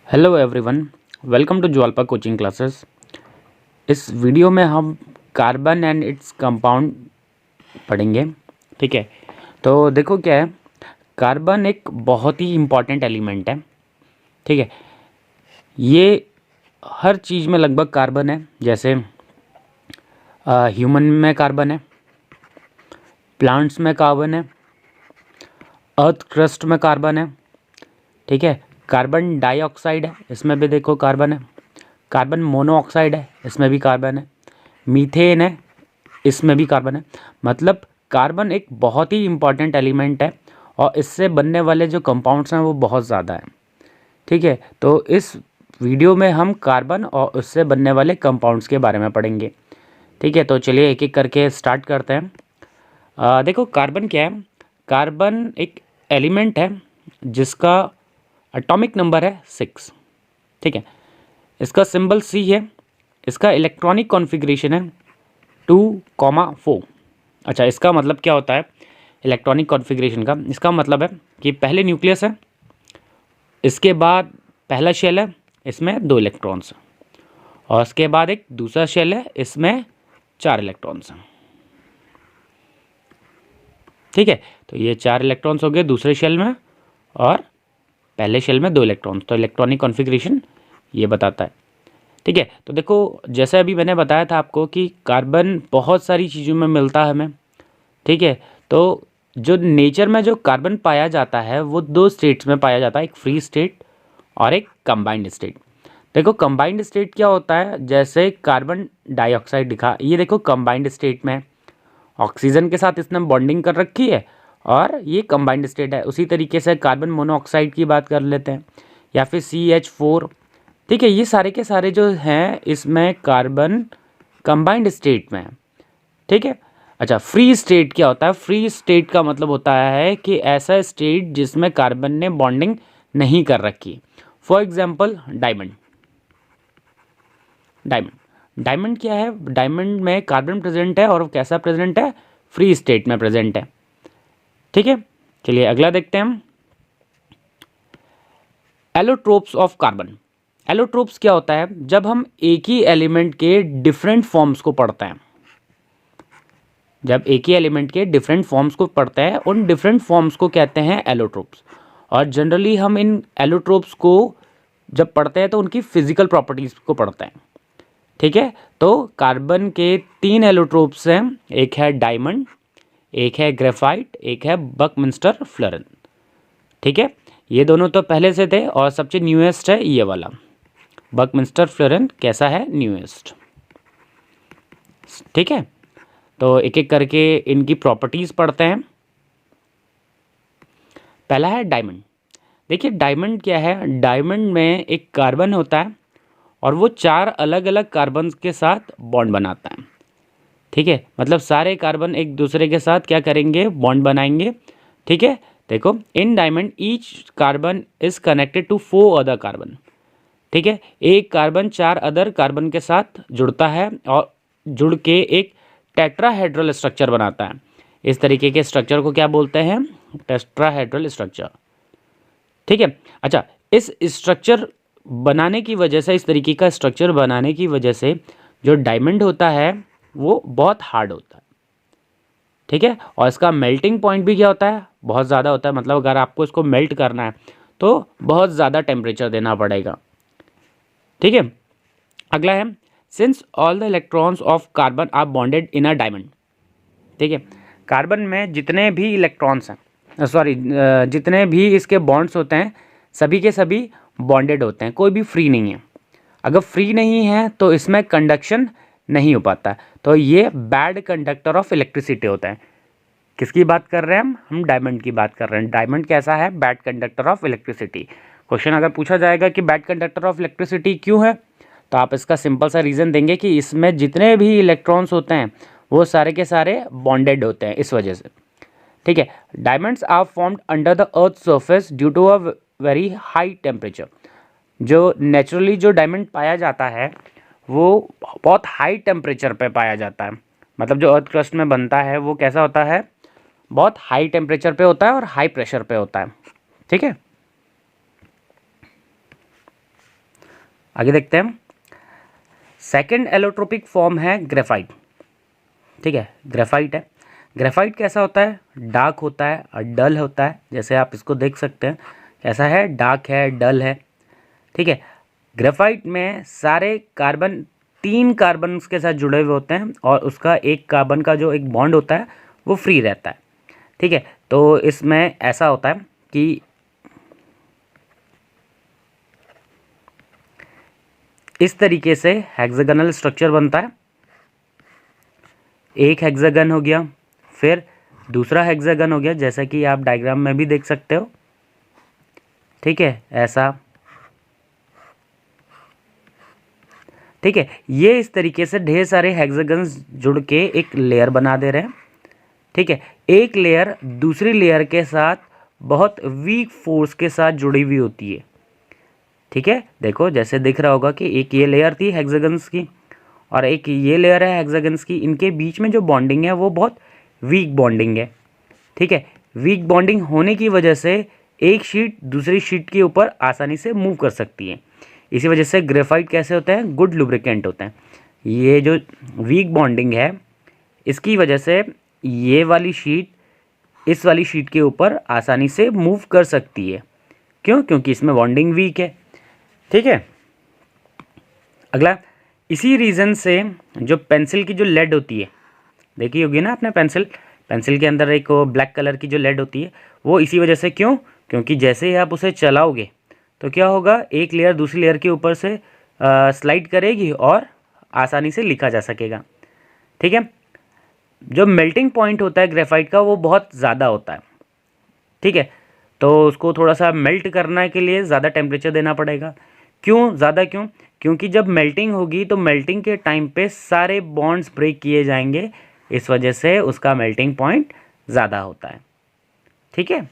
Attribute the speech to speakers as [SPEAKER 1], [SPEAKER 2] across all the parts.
[SPEAKER 1] Hello everyone, welcome to Jwalpa coaching classes. इस video में हम कार्बन एंड इट्स कंपाउंड पढ़ेंगे। ठीक है, तो देखो क्या है, कार्बन एक बहुत ही इम्पॉर्टेंट एलिमेंट है। ठीक है, ये हर चीज़ में लगभग कार्बन है। जैसे ह्यूमन में कार्बन है, प्लांट्स में कार्बन है, अर्थ क्रस्ट में कार्बन है। ठीक है, कार्बन डाइऑक्साइड है, इसमें भी देखो कार्बन है। कार्बन मोनोऑक्साइड है, इसमें भी कार्बन है। मीथेन है, इसमें भी कार्बन है। मतलब कार्बन एक बहुत ही इम्पॉर्टेंट एलिमेंट है और इससे बनने वाले जो कंपाउंड्स हैं वो बहुत ज़्यादा हैं। ठीक है, तो इस वीडियो में हम कार्बन और उससे बनने वाले कंपाउंड्स के बारे में पढ़ेंगे। ठीक है, तो चलिए एक एक करके स्टार्ट करते हैं। देखो कार्बन क्या है। कार्बन एक एलिमेंट है जिसका एटॉमिक नंबर है 6। ठीक है, इसका सिंबल सी है। इसका इलेक्ट्रॉनिक कॉन्फ़िगरेशन है 2,4। अच्छा, इसका मतलब क्या होता है इलेक्ट्रॉनिक कॉन्फ़िगरेशन का? इसका मतलब है कि पहले न्यूक्लियस है, इसके बाद पहला शेल है, इसमें 2 इलेक्ट्रॉन्स हैं, और इसके बाद एक दूसरा शेल है, इसमें 4 इलेक्ट्रॉन्स हैं। ठीक है, तो ये 4 इलेक्ट्रॉन्स हो गए दूसरे शेल में और पहले शेल में 2 इलेक्ट्रॉन्स। तो इलेक्ट्रॉनिक कॉन्फ़िगरेशन ये बताता है। ठीक है, तो देखो जैसे अभी मैंने बताया था आपको कि कार्बन बहुत सारी चीज़ों में मिलता है हमें। ठीक है, तो जो नेचर में जो कार्बन पाया जाता है वो 2 स्टेट्स में पाया जाता है, एक फ्री स्टेट और एक कंबाइंड स्टेट। देखो कंबाइंड स्टेट क्या होता है, जैसे कार्बन डाइऑक्साइड दिखा, ये देखो कंबाइंड स्टेट में ऑक्सीजन के साथ इसने बॉन्डिंग कर रखी है और ये कंबाइंड स्टेट है। उसी तरीके से कार्बन मोनोऑक्साइड की बात कर लेते हैं, या फिर CH4। ठीक है, ये सारे के सारे जो हैं इसमें कार्बन कंबाइंड स्टेट में है। ठीक है, अच्छा फ्री स्टेट क्या होता है? फ्री स्टेट का मतलब होता है कि ऐसा स्टेट जिसमें कार्बन ने बॉन्डिंग नहीं कर रखी। For example diamond. Diamond diamond क्या है? डायमंड में कार्बन प्रेजेंट है और वो कैसा प्रेजेंट है? फ्री स्टेट में प्रेजेंट है। ठीक है, चलिए अगला देखते हैं हम। Allotropes of carbon. एलोट्रोप्स क्या होता है? जब हम एक ही एलिमेंट के डिफरेंट फॉर्म्स को पढ़ते हैं, जब एक ही एलिमेंट के डिफरेंट फॉर्म्स को पढ़ते हैं, उन डिफरेंट फॉर्म्स को कहते हैं एलोट्रोप्स। और जनरली हम इन एलोट्रोप्स को जब पढ़ते हैं तो उनकी फिजिकल प्रॉपर्टीज को पढ़ते हैं। ठीक है, तो कार्बन के 3 एलोट्रोप्स हैं, एक है डायमंड, एक है ग्रेफाइट, एक है बकमिंस्टर फ्लोरीन। ठीक है, ये दोनों तो पहले से थे और सबसे न्यूएस्ट है ये वाला बकमिंस्टर फ्लोरीन। कैसा है? न्यूएस्ट। ठीक है, तो एक एक करके इनकी प्रॉपर्टीज पढ़ते हैं। पहला है डायमंड। देखिए डायमंड क्या है? डायमंड में एक कार्बन होता है और वो 4 अलग अलग कार्बन के साथ बॉन्ड बनाता है। ठीक है, मतलब सारे कार्बन एक दूसरे के साथ क्या करेंगे? बॉन्ड बनाएंगे। ठीक है, देखो in diamond each carbon is connected to 4 other carbon. ठीक है, एक कार्बन 4 अदर कार्बन के साथ जुड़ता है और जुड़ के एक टेट्राहेड्रल स्ट्रक्चर बनाता है। इस तरीके के स्ट्रक्चर को क्या बोलते हैं? Tetrahedral structure. ठीक है, अच्छा इस स्ट्रक्चर बनाने की वजह से, इस तरीके का स्ट्रक्चर बनाने की वजह से जो डायमंड होता है वो बहुत हार्ड होता है। ठीक है, और इसका मेल्टिंग पॉइंट भी क्या होता है? बहुत ज़्यादा होता है। मतलब अगर आपको इसको मेल्ट करना है तो बहुत ज़्यादा टेम्परेचर देना पड़ेगा। ठीक है, अगला है since all the electrons of carbon are bonded in a diamond. ठीक है, कार्बन में जितने भी इलेक्ट्रॉन्स हैं, सॉरी जितने भी इसके बॉन्ड्स होते हैं सभी के सभी बॉन्डेड होते हैं, कोई भी फ्री नहीं है। अगर फ्री नहीं है तो इसमें कंडक्शन नहीं हो पाता, तो ये बैड कंडक्टर ऑफ इलेक्ट्रिसिटी होता है। किसकी बात कर रहे हैं हम डायमंड की बात कर रहे हैं। डायमंड कैसा है? Bad conductor of electricity. Question अगर पूछा जाएगा कि बैड कंडक्टर ऑफ इलेक्ट्रिसिटी क्यों है, तो आप इसका सिंपल सा रीज़न देंगे कि इसमें जितने भी इलेक्ट्रॉन्स होते हैं वो सारे के सारे बॉन्डेड होते हैं, इस वजह से। ठीक है, diamonds are formed under the earth surface due to a very high temperature. जो नेचुरली जो डायमंड पाया जाता है वो बहुत हाई टेम्परेचर पे पाया जाता है। मतलब जो अर्थ क्रस्ट में बनता है वो कैसा होता है? बहुत हाई टेम्परेचर पे होता है और हाई प्रेशर पे होता है। ठीक है, आगे देखते हैं। सेकंड एलोट्रोपिक फॉर्म है ग्रेफाइट। ठीक है, ग्रेफाइट है। ग्रेफाइट कैसा होता है? डार्क होता है और डल होता है। जैसे आप इसको देख सकते हैं, कैसा है? डार्क है, डल है। ठीक है, ग्रेफाइट में सारे कार्बन 3 कार्बन के साथ जुड़े हुए होते हैं और उसका एक कार्बन का जो एक बॉन्ड होता है वो फ्री रहता है। ठीक है, तो इसमें ऐसा होता है कि इस तरीके से हेक्सागोनल स्ट्रक्चर बनता है। एक हेक्सागन हो गया, फिर दूसरा हेक्सागन हो गया, जैसा कि आप डायग्राम में भी देख सकते हो। ठीक है, ऐसा। ठीक है, ये इस तरीके से ढेर सारे हेक्सागन्स जुड़ के एक लेयर बना दे रहे हैं। ठीक है, एक लेयर दूसरी लेयर के साथ बहुत वीक फोर्स के साथ जुड़ी हुई होती है। ठीक है, देखो जैसे दिख रहा होगा कि एक ये लेयर थी हेक्सागन्स की और एक ये लेयर है हेक्सागन्स की। इनके बीच में जो बॉन्डिंग है वो बहुत वीक बॉन्डिंग है। ठीक है, वीक बॉन्डिंग होने की वजह से एक शीट दूसरी शीट के ऊपर आसानी से मूव कर सकती है। इसी वजह से ग्रेफाइट कैसे होते हैं? गुड लुब्रिकेंट होते हैं। ये जो वीक बॉन्डिंग है इसकी वजह से ये वाली शीट इस वाली शीट के ऊपर आसानी से मूव कर सकती है। क्यों? क्योंकि इसमें बॉन्डिंग वीक है। ठीक है, अगला, इसी रीज़न से जो पेंसिल की जो लेड होती है, देखी होगी ना आपने पेंसिल, पेंसिल के अंदर एक ब्लैक कलर की जो लेड होती है वो इसी वजह से। क्यों? क्योंकि जैसे ही आप उसे चलाओगे तो क्या होगा, एक लेयर दूसरी लेयर के ऊपर से स्लाइड करेगी और आसानी से लिखा जा सकेगा। ठीक है, जो मेल्टिंग पॉइंट होता है ग्रेफाइट का वो बहुत ज़्यादा होता है। ठीक है, तो उसको थोड़ा सा मेल्ट करने के लिए ज़्यादा टेम्परेचर देना पड़ेगा। क्यों ज़्यादा? क्यों? क्योंकि जब मेल्टिंग होगी तो मेल्टिंग के टाइम पे सारे बॉन्ड्स ब्रेक किए जाएंगे, इस वजह से उसका मेल्टिंग पॉइंट ज़्यादा होता है। ठीक है,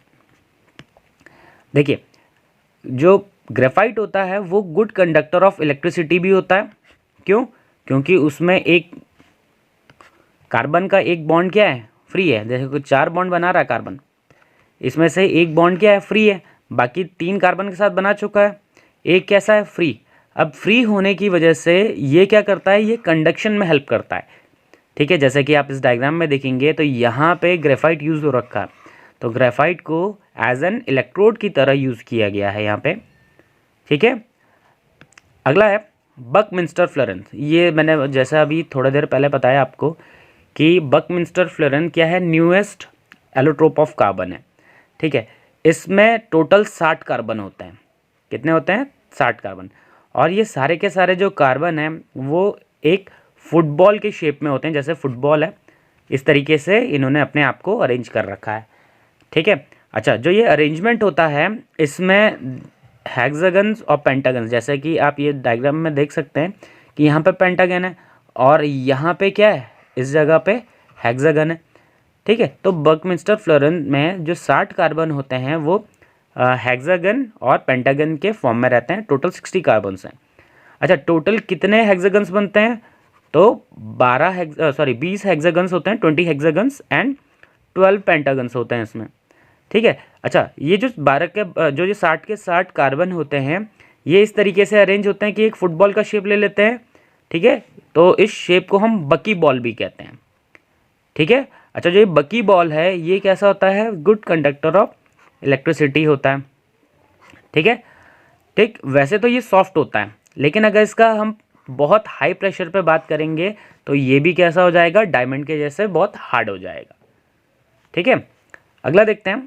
[SPEAKER 1] देखिए जो ग्रेफाइट होता है वो गुड कंडक्टर ऑफ इलेक्ट्रिसिटी भी होता है। क्यों? क्योंकि उसमें एक कार्बन का एक बॉन्ड क्या है? फ्री है। जैसे कोई 4 बॉन्ड बना रहा है कार्बन, इसमें से एक बॉन्ड क्या है? फ्री है। बाकी 3 कार्बन के साथ बना चुका है, एक कैसा है? फ्री। अब फ्री होने की वजह से ये क्या करता है? ये कंडक्शन में हेल्प करता है। ठीक है, जैसे कि आप इस डायग्राम में देखेंगे तो यहाँ पे ग्रेफाइट यूज़ हो रखा है, तो ग्रेफाइट को एज एन इलेक्ट्रोड की तरह यूज़ किया गया है यहाँ पे। ठीक है, अगला है बकमिंस्टर फ्लोरेंस। ये मैंने जैसा अभी थोड़ा देर पहले बताया आपको कि बकमिंस्टर फ्लोरेंस क्या है? न्यूएस्ट एलोट्रोप ऑफ कार्बन है। ठीक है, इसमें टोटल 60 कार्बन होते हैं। कितने होते हैं? 60 कार्बन। और ये सारे के सारे जो कार्बन हैं वो एक फुटबॉल के शेप में होते हैं। जैसे फुटबॉल है, इस तरीके से इन्होंने अपने आप को अरेंज कर रखा है। ठीक है, अच्छा, जो ये अरेंजमेंट होता है इसमें हेक्सागन्स और पेंटागन्स, जैसे कि आप ये डायग्राम में देख सकते हैं कि यहाँ पे पेंटागन है और यहाँ पे क्या है? इस जगह पे हेक्सागन है। ठीक है, तो बकमिंस्टर फ्लोरेंस में जो 60 कार्बन होते हैं वो हेक्सागन और पेंटागन के फॉर्म में रहते हैं। टोटल 60 कार्बन्स हैं। अच्छा, टोटल कितने हेक्सागन्स बनते हैं? तो 20 हेक्सागन्स होते हैं, 20 हेक्सागन्स एंड 12 पेंटागन्स होते हैं इसमें। ठीक है, अच्छा, ये जो 60 के 60 कार्बन होते हैं ये इस तरीके से अरेंज होते हैं कि एक फुटबॉल का शेप ले लेते हैं। ठीक है, तो इस शेप को हम बकी बॉल भी कहते हैं। ठीक है, अच्छा, जो ये बकी बॉल है ये कैसा होता है? गुड कंडक्टर ऑफ इलेक्ट्रिसिटी होता है। ठीक है, ठीक, वैसे तो ये सॉफ्ट होता है, लेकिन अगर इसका हम बहुत हाई प्रेशर पे बात करेंगे तो ये भी कैसा हो जाएगा? डायमंड के जैसे बहुत हार्ड हो जाएगा। ठीक है, अगला देखते हैं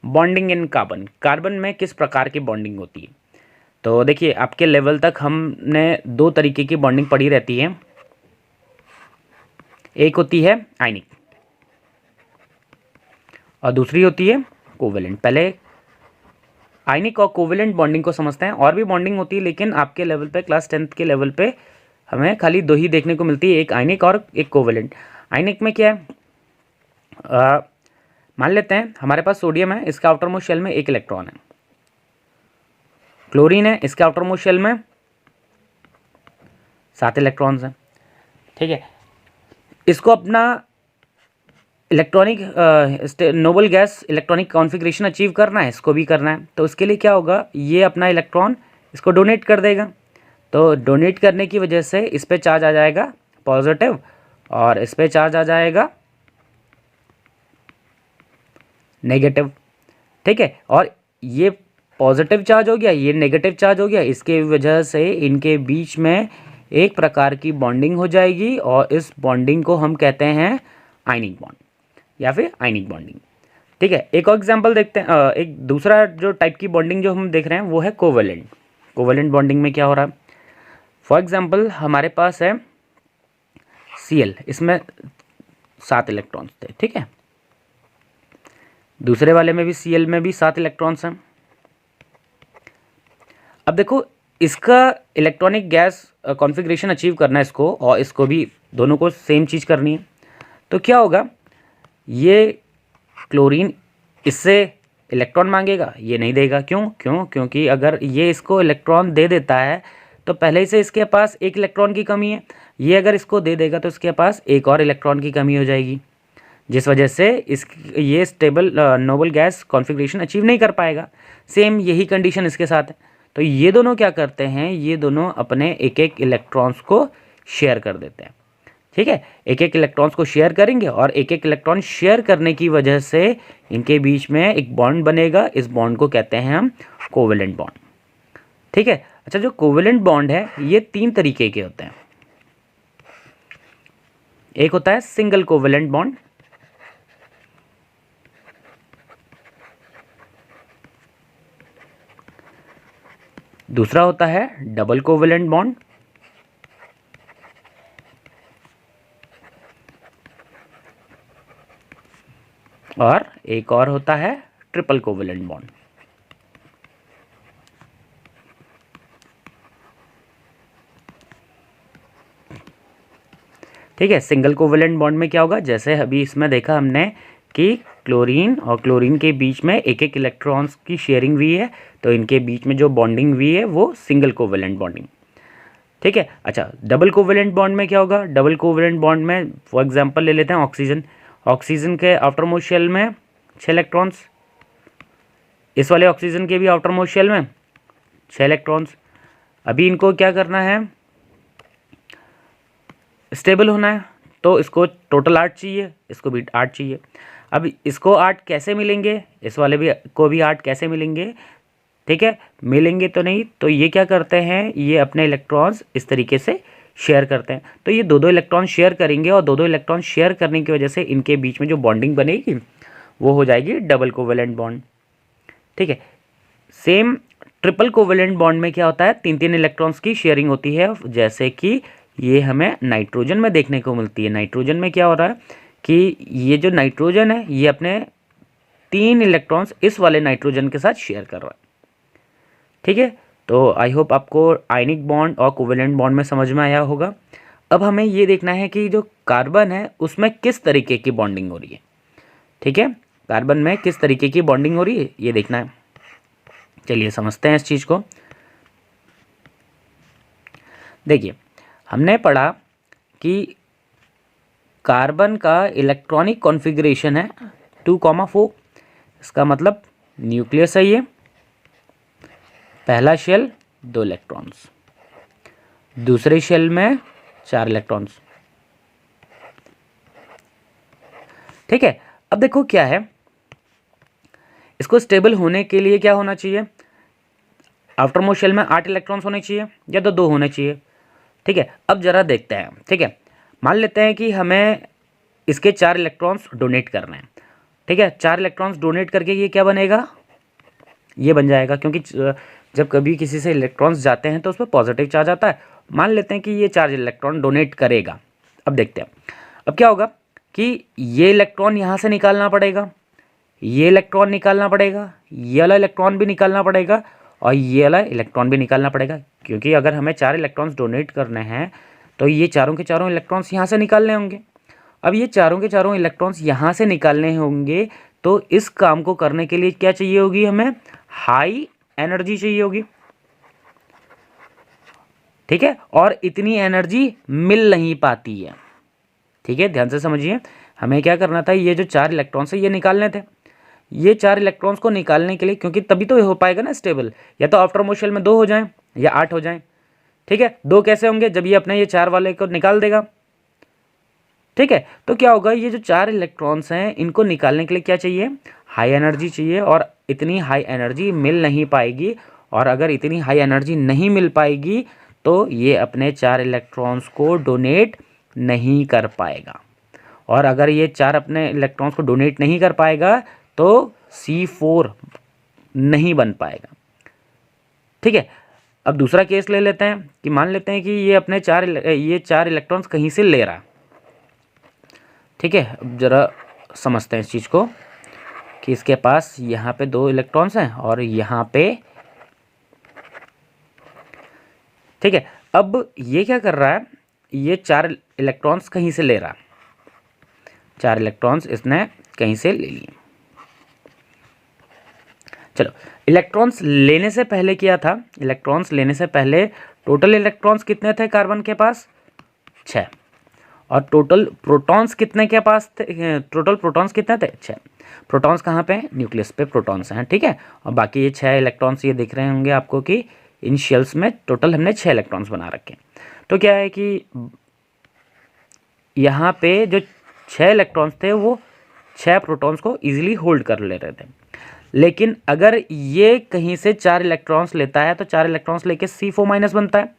[SPEAKER 1] बॉन्डिंग इन कार्बन। कार्बन में किस प्रकार की बॉन्डिंग होती है? तो देखिए आपके लेवल तक हमने 2 तरीके की बॉन्डिंग पढ़ी रहती है। एक होती है आयनिक और दूसरी होती है कोवेलेंट। पहले आयनिक और कोवेलेंट बॉन्डिंग को समझते हैं। और भी बॉन्डिंग होती है लेकिन आपके लेवल पे, क्लास 10th के लेवल पे हमें खाली 2 ही देखने को मिलती है, एक आयनिक और एक कोवेलेंट। आयनिक में क्या है? मान लेते हैं हमारे पास सोडियम है, इसका आउटर मोस्ट शेल में 1 इलेक्ट्रॉन है। क्लोरीन है, इसके आउटर मोस्ट शेल में 7 इलेक्ट्रॉन्स हैं। ठीक है, इसको अपना electronic noble gas electronic configuration achieve करना है, इसको भी करना है। तो उसके लिए क्या होगा? ये अपना इलेक्ट्रॉन इसको डोनेट कर देगा। तो डोनेट करने की वजह से इस पे चार्ज आ जाएगा पॉजिटिव और इस पे चार्ज आ जाएगा नेगेटिव। ठीक है, और ये पॉजिटिव चार्ज हो गया, ये नेगेटिव चार्ज हो गया, इसके वजह से इनके बीच में एक प्रकार की बॉन्डिंग हो जाएगी और इस बॉन्डिंग को हम कहते हैं आयनिक बॉन्ड या फिर आयनिक बॉन्डिंग। ठीक है, एक और एग्जांपल देखते हैं। एक दूसरा जो टाइप की बॉन्डिंग जो हम देख रहे हैं वो है कोवेलेंट। कोवेलेंट बॉन्डिंग में क्या हो रहा है, फॉर एग्जांपल हमारे पास है Cl, इसमें 7 इलेक्ट्रॉन्स थे। ठीक है, दूसरे वाले में भी Cl में भी 7 इलेक्ट्रॉन्स हैं। अब देखो इसका इलेक्ट्रॉनिक गैस कॉन्फ़िगरेशन अचीव करना है इसको, और इसको भी दोनों को सेम चीज़ करनी है। तो क्या होगा, ये क्लोरीन इससे इलेक्ट्रॉन मांगेगा, ये नहीं देगा। क्योंकि अगर ये इसको इलेक्ट्रॉन दे देता है तो पहले से इसके पास एक इलेक्ट्रॉन की कमी है, ये अगर इसको दे देगा तो इसके पास एक और इलेक्ट्रॉन की कमी हो जाएगी, जिस वजह से ये stable noble gas configuration achieve नहीं कर पाएगा। सेम यही कंडीशन इसके साथ है। तो ये दोनों क्या करते हैं, ये दोनों अपने एक एक इलेक्ट्रॉन्स को शेयर कर देते हैं। ठीक है, एक एक इलेक्ट्रॉन्स को शेयर करेंगे और एक एक इलेक्ट्रॉन शेयर करने की वजह से इनके बीच में एक बॉन्ड बनेगा। इस बॉन्ड को कहते हैं हम कोवेलेंट बॉन्ड। ठीक है, अच्छा जो कोवेलेंट बॉन्ड है ये 3 तरीके के होते हैं। एक होता है सिंगल कोवेलेंट बॉन्ड, दूसरा होता है डबल कोवेलेंट बॉन्ड, और एक और होता है ट्रिपल कोवेलेंट बॉन्ड। ठीक है, सिंगल कोवेलेंट बॉन्ड में क्या होगा, जैसे अभी इसमें देखा हमने कि क्लोरीन और क्लोरीन के बीच में एक एक इलेक्ट्रॉन्स की शेयरिंग हुई है, तो इनके बीच में जो बॉन्डिंग हुई है वो सिंगल कोवेलेंट बॉन्डिंग। ठीक है, अच्छा डबल कोवेलेंट बॉन्ड में क्या होगा, डबल कोवेलेंट बॉन्ड में फॉर एग्जांपल ले लेते हैं ऑक्सीजन। ऑक्सीजन के आउटर मोस्ट शेल में 6 इलेक्ट्रॉन्स, इस वाले ऑक्सीजन के भी आउटर मोस्ट शेल में 6 इलेक्ट्रॉन्स। अभी इनको क्या करना है, स्टेबल होना है, तो इसको टोटल 8 चाहिए, इसको भी 8 चाहिए। अब इसको 8 कैसे मिलेंगे, इस वाले भी को भी 8 कैसे मिलेंगे। ठीक है, मिलेंगे तो नहीं, तो ये क्या करते हैं, ये अपने इलेक्ट्रॉन्स इस तरीके से शेयर करते हैं। तो ये दो इलेक्ट्रॉन शेयर करेंगे और दो इलेक्ट्रॉन शेयर करने की वजह से इनके बीच में जो बॉन्डिंग बनेगी वो हो जाएगी डबल कोवेलेंट बॉन्ड। ठीक है, सेम ट्रिपल कोवेलेंट बॉन्ड में क्या होता है, 3 इलेक्ट्रॉन्स की शेयरिंग होती है, जैसे कि ये हमें नाइट्रोजन में देखने को मिलती है। नाइट्रोजन में क्या हो रहा है कि ये जो नाइट्रोजन है ये अपने 3 इलेक्ट्रॉन्स इस वाले नाइट्रोजन के साथ शेयर कर रहा है। ठीक है, तो आई होप आपको आयनिक बॉन्ड और कोवेलेंट बॉन्ड में समझ में आया होगा। अब हमें ये देखना है कि जो कार्बन है उसमें किस तरीके की बॉन्डिंग हो रही है। ठीक है, कार्बन में किस तरीके की बॉन्डिंग हो रही है ये देखना है। चलिए समझते हैं इस चीज़ को। देखिए, हमने पढ़ा कि कार्बन का इलेक्ट्रॉनिक कॉन्फ़िगरेशन है 2,4। इसका मतलब न्यूक्लियस है ये, पहला शेल 2 इलेक्ट्रॉन्स, दूसरे शेल में 4 इलेक्ट्रॉन्स। ठीक है, अब देखो क्या है, इसको स्टेबल होने के लिए क्या होना चाहिए, आफ्टर मोस्ट शेल में 8 इलेक्ट्रॉन्स होने चाहिए या तो 2 होने चाहिए। ठीक है, अब जरा देखते हैं। ठीक है, मान लेते हैं कि हमें इसके 4 इलेक्ट्रॉन्स डोनेट करना है। ठीक है, 4 इलेक्ट्रॉन्स डोनेट करके ये क्या बनेगा, ये बन जाएगा, क्योंकि जब कभी किसी से इलेक्ट्रॉन्स जाते हैं तो उस पर पॉजिटिव चार्ज आता है। मान लेते हैं कि ये 4 इलेक्ट्रॉन डोनेट करेगा। अब देखते हैं, अब क्या होगा कि ये इलेक्ट्रॉन यहाँ से निकालना पड़ेगा, ये इलेक्ट्रॉन निकालना पड़ेगा, ये वाला इलेक्ट्रॉन भी निकालना पड़ेगा और ये वाला इलेक्ट्रॉन भी निकालना पड़ेगा, क्योंकि अगर हमें 4 इलेक्ट्रॉन्स डोनेट करने हैं तो ये चारों के चारों इलेक्ट्रॉन्स यहाँ से निकालने होंगे। अब ये चारों के चारों इलेक्ट्रॉन्स यहाँ से निकालने होंगे, तो इस काम को करने के लिए क्या चाहिए होगी, हमें हाई एनर्जी चाहिए होगी। ठीक है, और इतनी एनर्जी मिल नहीं पाती है। ठीक है, ध्यान से समझिए, हमें क्या करना था, ये जो 4 इलेक्ट्रॉन्स है ये निकालने थे। ये 4 इलेक्ट्रॉन्स को निकालने के लिए, क्योंकि तभी तो हो पाएगा ना स्टेबल, या तो आफ्टर मोस्ट शेल में 2 हो जाएं या 8 हो जाएं। ठीक है, 2 कैसे होंगे, जब ये अपने ये 4 वाले को निकाल देगा। ठीक है, तो क्या होगा, ये जो 4 इलेक्ट्रॉन्स हैं इनको निकालने के लिए क्या चाहिए, हाई एनर्जी चाहिए, और इतनी हाई एनर्जी मिल नहीं पाएगी, और अगर इतनी हाई एनर्जी नहीं मिल पाएगी तो ये अपने 4 इलेक्ट्रॉन्स को डोनेट नहीं कर पाएगा, और अगर ये 4 अपने इलेक्ट्रॉन्स को डोनेट नहीं कर पाएगा तो C4 नहीं बन पाएगा। ठीक है, अब दूसरा केस ले लेते हैं कि मान लेते हैं कि ये अपने 4 इलेक्ट्रॉन्स कहीं से ले रहा है। ठीक है, अब ज़रा समझते हैं इस चीज़ को कि इसके पास यहाँ पे 2 इलेक्ट्रॉन्स हैं और यहाँ पे, ठीक है, अब ये क्या कर रहा है, ये 4 इलेक्ट्रॉन्स कहीं से ले रहा है, 4 इलेक्ट्रॉन्स इसने कहीं से ले लिए। चलो, इलेक्ट्रॉन्स लेने से पहले क्या था, इलेक्ट्रॉन्स लेने से पहले टोटल इलेक्ट्रॉन्स कितने थे कार्बन के पास, 6, और टोटल प्रोटॉन्स कितने के पास थे, टोटल प्रोटॉन्स कितने थे, 6। प्रोटॉन्स कहाँ पे हैं, न्यूक्लियस पे प्रोटॉन्स हैं। ठीक है, और बाकी ये 6 इलेक्ट्रॉन्स ये दिख रहे होंगे आपको कि इन शेल्स में टोटल हमने 6 इलेक्ट्रॉन्स बना रखे हैं। तो क्या है कि यहाँ पे जो 6 इलेक्ट्रॉन्स थे वो 6 प्रोटॉन्स को ईजिली होल्ड कर ले रहे थे, लेकिन अगर ये कहीं से 4 इलेक्ट्रॉन्स लेता है तो 4 इलेक्ट्रॉन्स लेके C4- बनता है।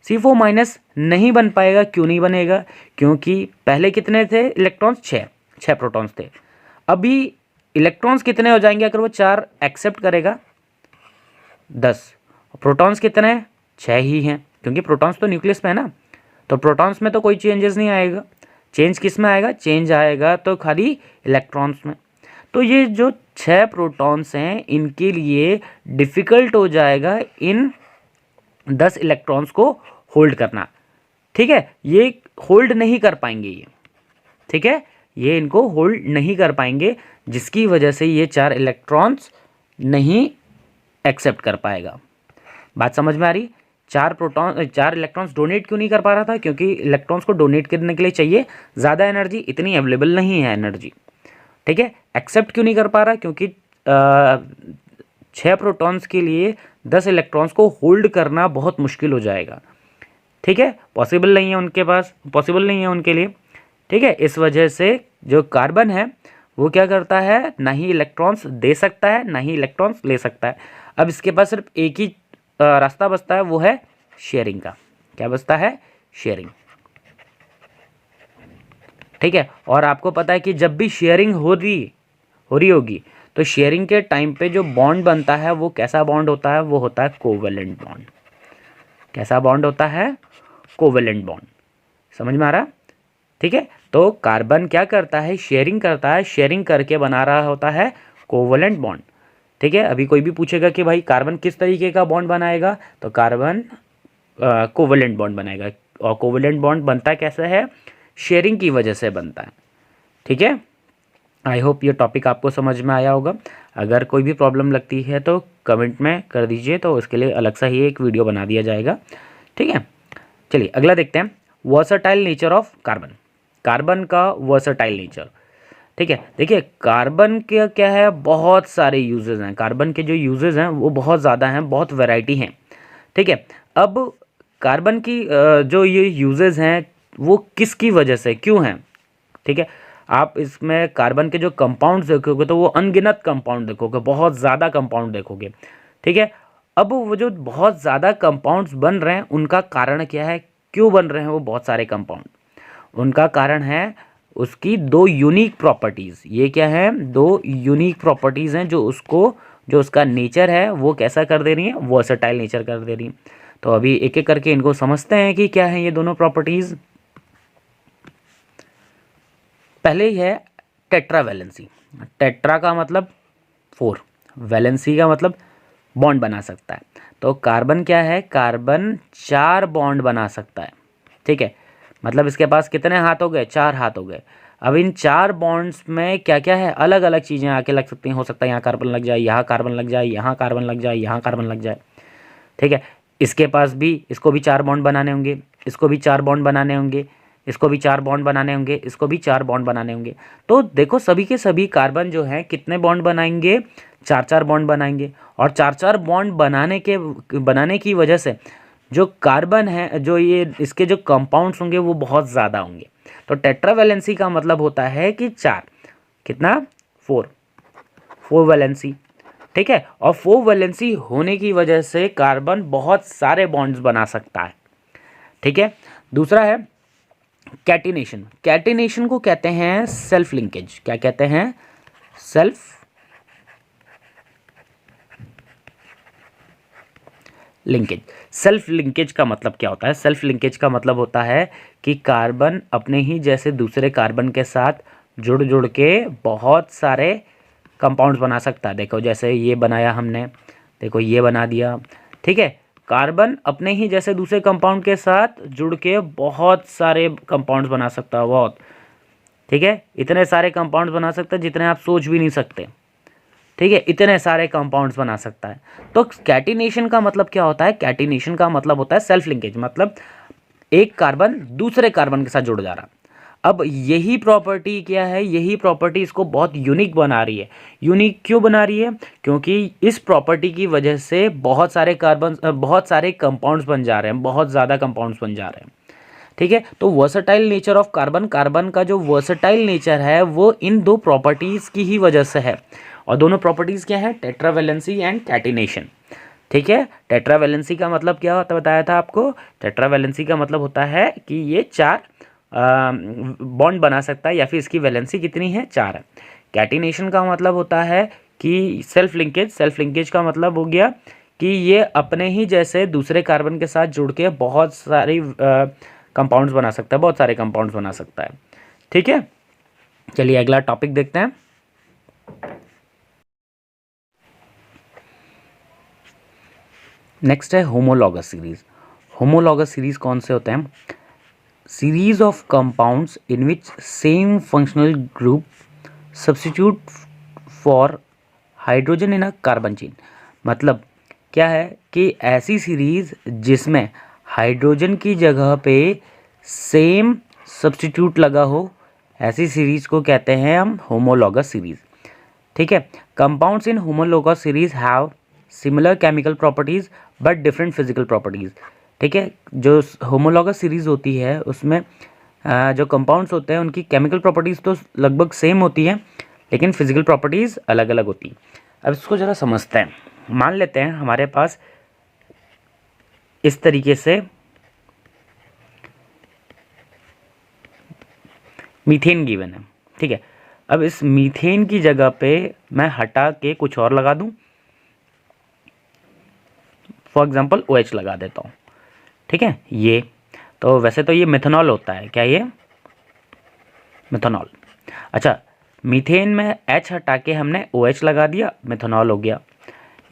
[SPEAKER 1] C4- नहीं बन पाएगा, क्यों नहीं बनेगा, क्योंकि पहले कितने थे इलेक्ट्रॉन्स, 6 प्रोटॉन्स थे। अभी इलेक्ट्रॉन्स कितने हो जाएंगे अगर वो 4 एक्सेप्ट करेगा, 10। प्रोटॉन्स कितने हैं, 6 ही हैं, क्योंकि प्रोटॉन्स तो न्यूक्लियस में है ना, तो प्रोटॉन्स में तो कोई चेंजेस नहीं आएगा। चेंज किस में आएगा, चेंज आएगा तो खाली इलेक्ट्रॉन्स में। तो ये जो 6 प्रोटॉन्स हैं इनके लिए डिफ़िकल्ट हो जाएगा इन 10 इलेक्ट्रॉन्स को होल्ड करना। ठीक है, ये होल्ड नहीं कर पाएंगे ये, ठीक है, ये इनको होल्ड नहीं कर पाएंगे, जिसकी वजह से ये 4 इलेक्ट्रॉन्स नहीं एक्सेप्ट कर पाएगा। बात समझ में आ रही, 4 इलेक्ट्रॉन्स डोनेट क्यों नहीं कर पा रहा था, क्योंकि इलेक्ट्रॉन्स को डोनेट करने के लिए चाहिए ज़्यादा एनर्जी, इतनी अवेलेबल नहीं है एनर्जी। ठीक है, एक्सेप्ट क्यों नहीं कर पा रहा, क्योंकि 6 प्रोटॉन्स के लिए 10 इलेक्ट्रॉन्स को होल्ड करना बहुत मुश्किल हो जाएगा। ठीक है, पॉसिबल नहीं है उनके पास, पॉसिबल नहीं है उनके लिए। ठीक है, इस वजह से जो कार्बन है वो क्या करता है, ना ही इलेक्ट्रॉन्स दे सकता है ना ही इलेक्ट्रॉन्स ले सकता है। अब इसके पास सिर्फ एक ही रास्ता बचता है, वो है शेयरिंग का। क्या बचता है, शेयरिंग। ठीक है, और आपको पता है कि जब भी शेयरिंग हो रही होगी तो शेयरिंग के टाइम पे जो बॉन्ड बनता है वो कैसा बॉन्ड होता है, वो होता है कोवेलेंट बॉन्ड। कैसा बॉन्ड होता है, कोवेलेंट बॉन्ड। समझ में आ रहा, ठीक है। तो कार्बन क्या करता है, शेयरिंग करता है, शेयरिंग करके बना रहा होता है कोवेलेंट बॉन्ड। ठीक है, अभी कोई भी पूछेगा कि भाई कार्बन किस तरीके का बॉन्ड बनाएगा, तो कार्बन कोवेलेंट बॉन्ड बनाएगा। और कोवेलेंट बॉन्ड बनता कैसे है, शेयरिंग की वजह से बनता है। ठीक है, आई होप ये टॉपिक आपको समझ में आया होगा। अगर कोई भी प्रॉब्लम लगती है तो कमेंट में कर दीजिए, तो उसके लिए अलग सा ही एक वीडियो बना दिया जाएगा। ठीक है, चलिए अगला देखते हैं, versatile nature of carbon. Carbon का वर्सटाइल नेचर। ठीक है, देखिए कार्बन के क्या है, बहुत सारे यूजेस हैं। कार्बन के जो यूजेस हैं वो बहुत ज़्यादा हैं, बहुत वैरायटी हैं। ठीक है, अब कार्बन की जो ये यूजेस हैं वो किसकी वजह से क्यों हैं। ठीक है, आप इसमें कार्बन के जो कंपाउंड्स देखोगे तो वो अनगिनत कंपाउंड देखोगे, बहुत ज़्यादा कंपाउंड देखोगे। ठीक है, अब वो जो बहुत ज़्यादा कंपाउंड्स बन रहे हैं उनका कारण क्या है, क्यों बन रहे हैं वो बहुत सारे कंपाउंड, उनका कारण है उसकी 2 यूनिक प्रॉपर्टीज़। ये क्या है, 2 यूनिक प्रॉपर्टीज़ हैं जो उसका नेचर है वो कैसा कर दे रही है, वर्सटाइल नेचर कर दे रही है। तो अभी एक एक करके इनको समझते हैं कि क्या है ये दोनों प्रॉपर्टीज़। पहले ही है टेट्रा वैलेंसी। टेट्रा का मतलब 4, वैलेंसी का मतलब बॉन्ड बना सकता है। तो कार्बन क्या है, कार्बन 4 बॉन्ड बना सकता है। ठीक है, मतलब इसके पास कितने हाथ हो गए, 4 हाथ हो गए। अब इन 4 बॉन्ड्स में क्या क्या है, अलग अलग चीज़ें आके लग सकती हैं। हो सकता है यहाँ कार्बन लग जाए, यहाँ कार्बन लग जाए, यहाँ कार्बन लग जाए, यहाँ कार्बन लग जाए। ठीक है, इसके पास भी, इसको भी 4 बॉन्ड बनाने होंगे, इसको भी 4 बॉन्ड बनाने होंगे, इसको भी 4 बॉन्ड बनाने होंगे, इसको भी 4 बॉन्ड बनाने होंगे। तो देखो सभी के सभी कार्बन जो हैं कितने बॉन्ड बनाएंगे, 4-4 बॉन्ड बनाएंगे। और 4-4 बॉन्ड बनाने की वजह से जो कार्बन है, जो ये इसके जो कंपाउंड्स होंगे वो बहुत ज़्यादा होंगे। तो टेट्रावैलेंसी का मतलब होता है कि 4, कितना, 4 वैलेंसी, ठीक है। और 4 वैलेंसी होने की वजह से कार्बन बहुत सारे बॉन्ड्स बना सकता है, ठीक है। दूसरा है कैटिनेशन। कैटिनेशन को कहते हैं सेल्फ लिंकेज। क्या कहते हैं? Self linkage. सेल्फ लिंकेज का मतलब क्या होता है? सेल्फ लिंकेज का मतलब होता है कि कार्बन अपने ही जैसे दूसरे कार्बन के साथ जुड़ जुड़ के बहुत सारे कंपाउंड्स बना सकता है। देखो जैसे ये बनाया हमने, देखो ये बना दिया, ठीक है। कार्बन अपने ही जैसे दूसरे कंपाउंड के साथ जुड़ के बहुत सारे कंपाउंड्स बना सकता है, बहुत, ठीक है। इतने सारे कंपाउंड्स बना सकता है जितने आप सोच भी नहीं सकते, ठीक है। इतने सारे कंपाउंड्स बना सकता है। तो कैटिनेशन का मतलब क्या होता है? कैटिनेशन का मतलब होता है सेल्फ लिंकेज, मतलब एक कार्बन दूसरे कार्बन के साथ जुड़ जा रहा। अब यही प्रॉपर्टी क्या है? यही प्रॉपर्टी इसको बहुत यूनिक बना रही है। यूनिक क्यों बना रही है? क्योंकि इस प्रॉपर्टी की वजह से बहुत सारे कंपाउंड्स बन जा रहे हैं, बहुत ज़्यादा कंपाउंड्स बन जा रहे हैं, ठीक है। तो versatile nature of carbon, carbon का जो वर्सेटाइल नेचर है वो इन दो प्रॉपर्टीज़ की ही वजह से है। और दोनों प्रॉपर्टीज़ क्या है? टेट्रावैलेंसी एंड कैटिनेशन, ठीक है। टेट्रावैलेंसी का मतलब क्या होता बताया था आपको? टेट्रावैलेंसी का मतलब होता है कि ये 4 बॉन्ड बना सकता है, या फिर इसकी वैलेंसी कितनी है? 4 है। कैटिनेशन का मतलब होता है कि सेल्फ लिंकेज। सेल्फ लिंकेज का मतलब हो गया कि ये अपने ही जैसे दूसरे कार्बन के साथ जुड़ के बहुत सारी कंपाउंड्स बना सकता है, बहुत सारे कंपाउंड्स बना सकता है, ठीक है। चलिए अगला टॉपिक देखते हैं। नेक्स्ट है होमोलॉगस सीरीज। होमोलॉगस सीरीज कौन से होते हैं? Series of compounds in which same functional group substitute for hydrogen in a carbon chain. मतलब क्या है कि ऐसी सीरीज जिसमें हाइड्रोजन की जगह पे सेम सब्स्टिट्यूट लगा हो, ऐसी सीरीज को कहते हैं हम होमोलॉगस सीरीज, ठीक है। Compounds in homologous series have similar chemical properties but different physical properties, ठीक है। जो होमोलॉगस सीरीज होती है उसमें जो कंपाउंड्स होते हैं उनकी केमिकल प्रॉपर्टीज़ तो लगभग सेम होती है, लेकिन फिजिकल प्रॉपर्टीज़ अलग अलग होती हैं। अब इसको ज़रा समझते हैं। मान लेते हैं हमारे पास इस तरीके से मीथेन गिवन है, ठीक है। अब इस मीथेन की जगह पे मैं हटा के कुछ और लगा दूं, फॉर एग्जांपल OH लगा देता हूँ, ठीक है। ये तो वैसे तो ये मेथनॉल होता है, क्या ये मेथनॉल? अच्छा, मीथेन में H हटा के हमने OH लगा दिया, मेथनॉल हो गया।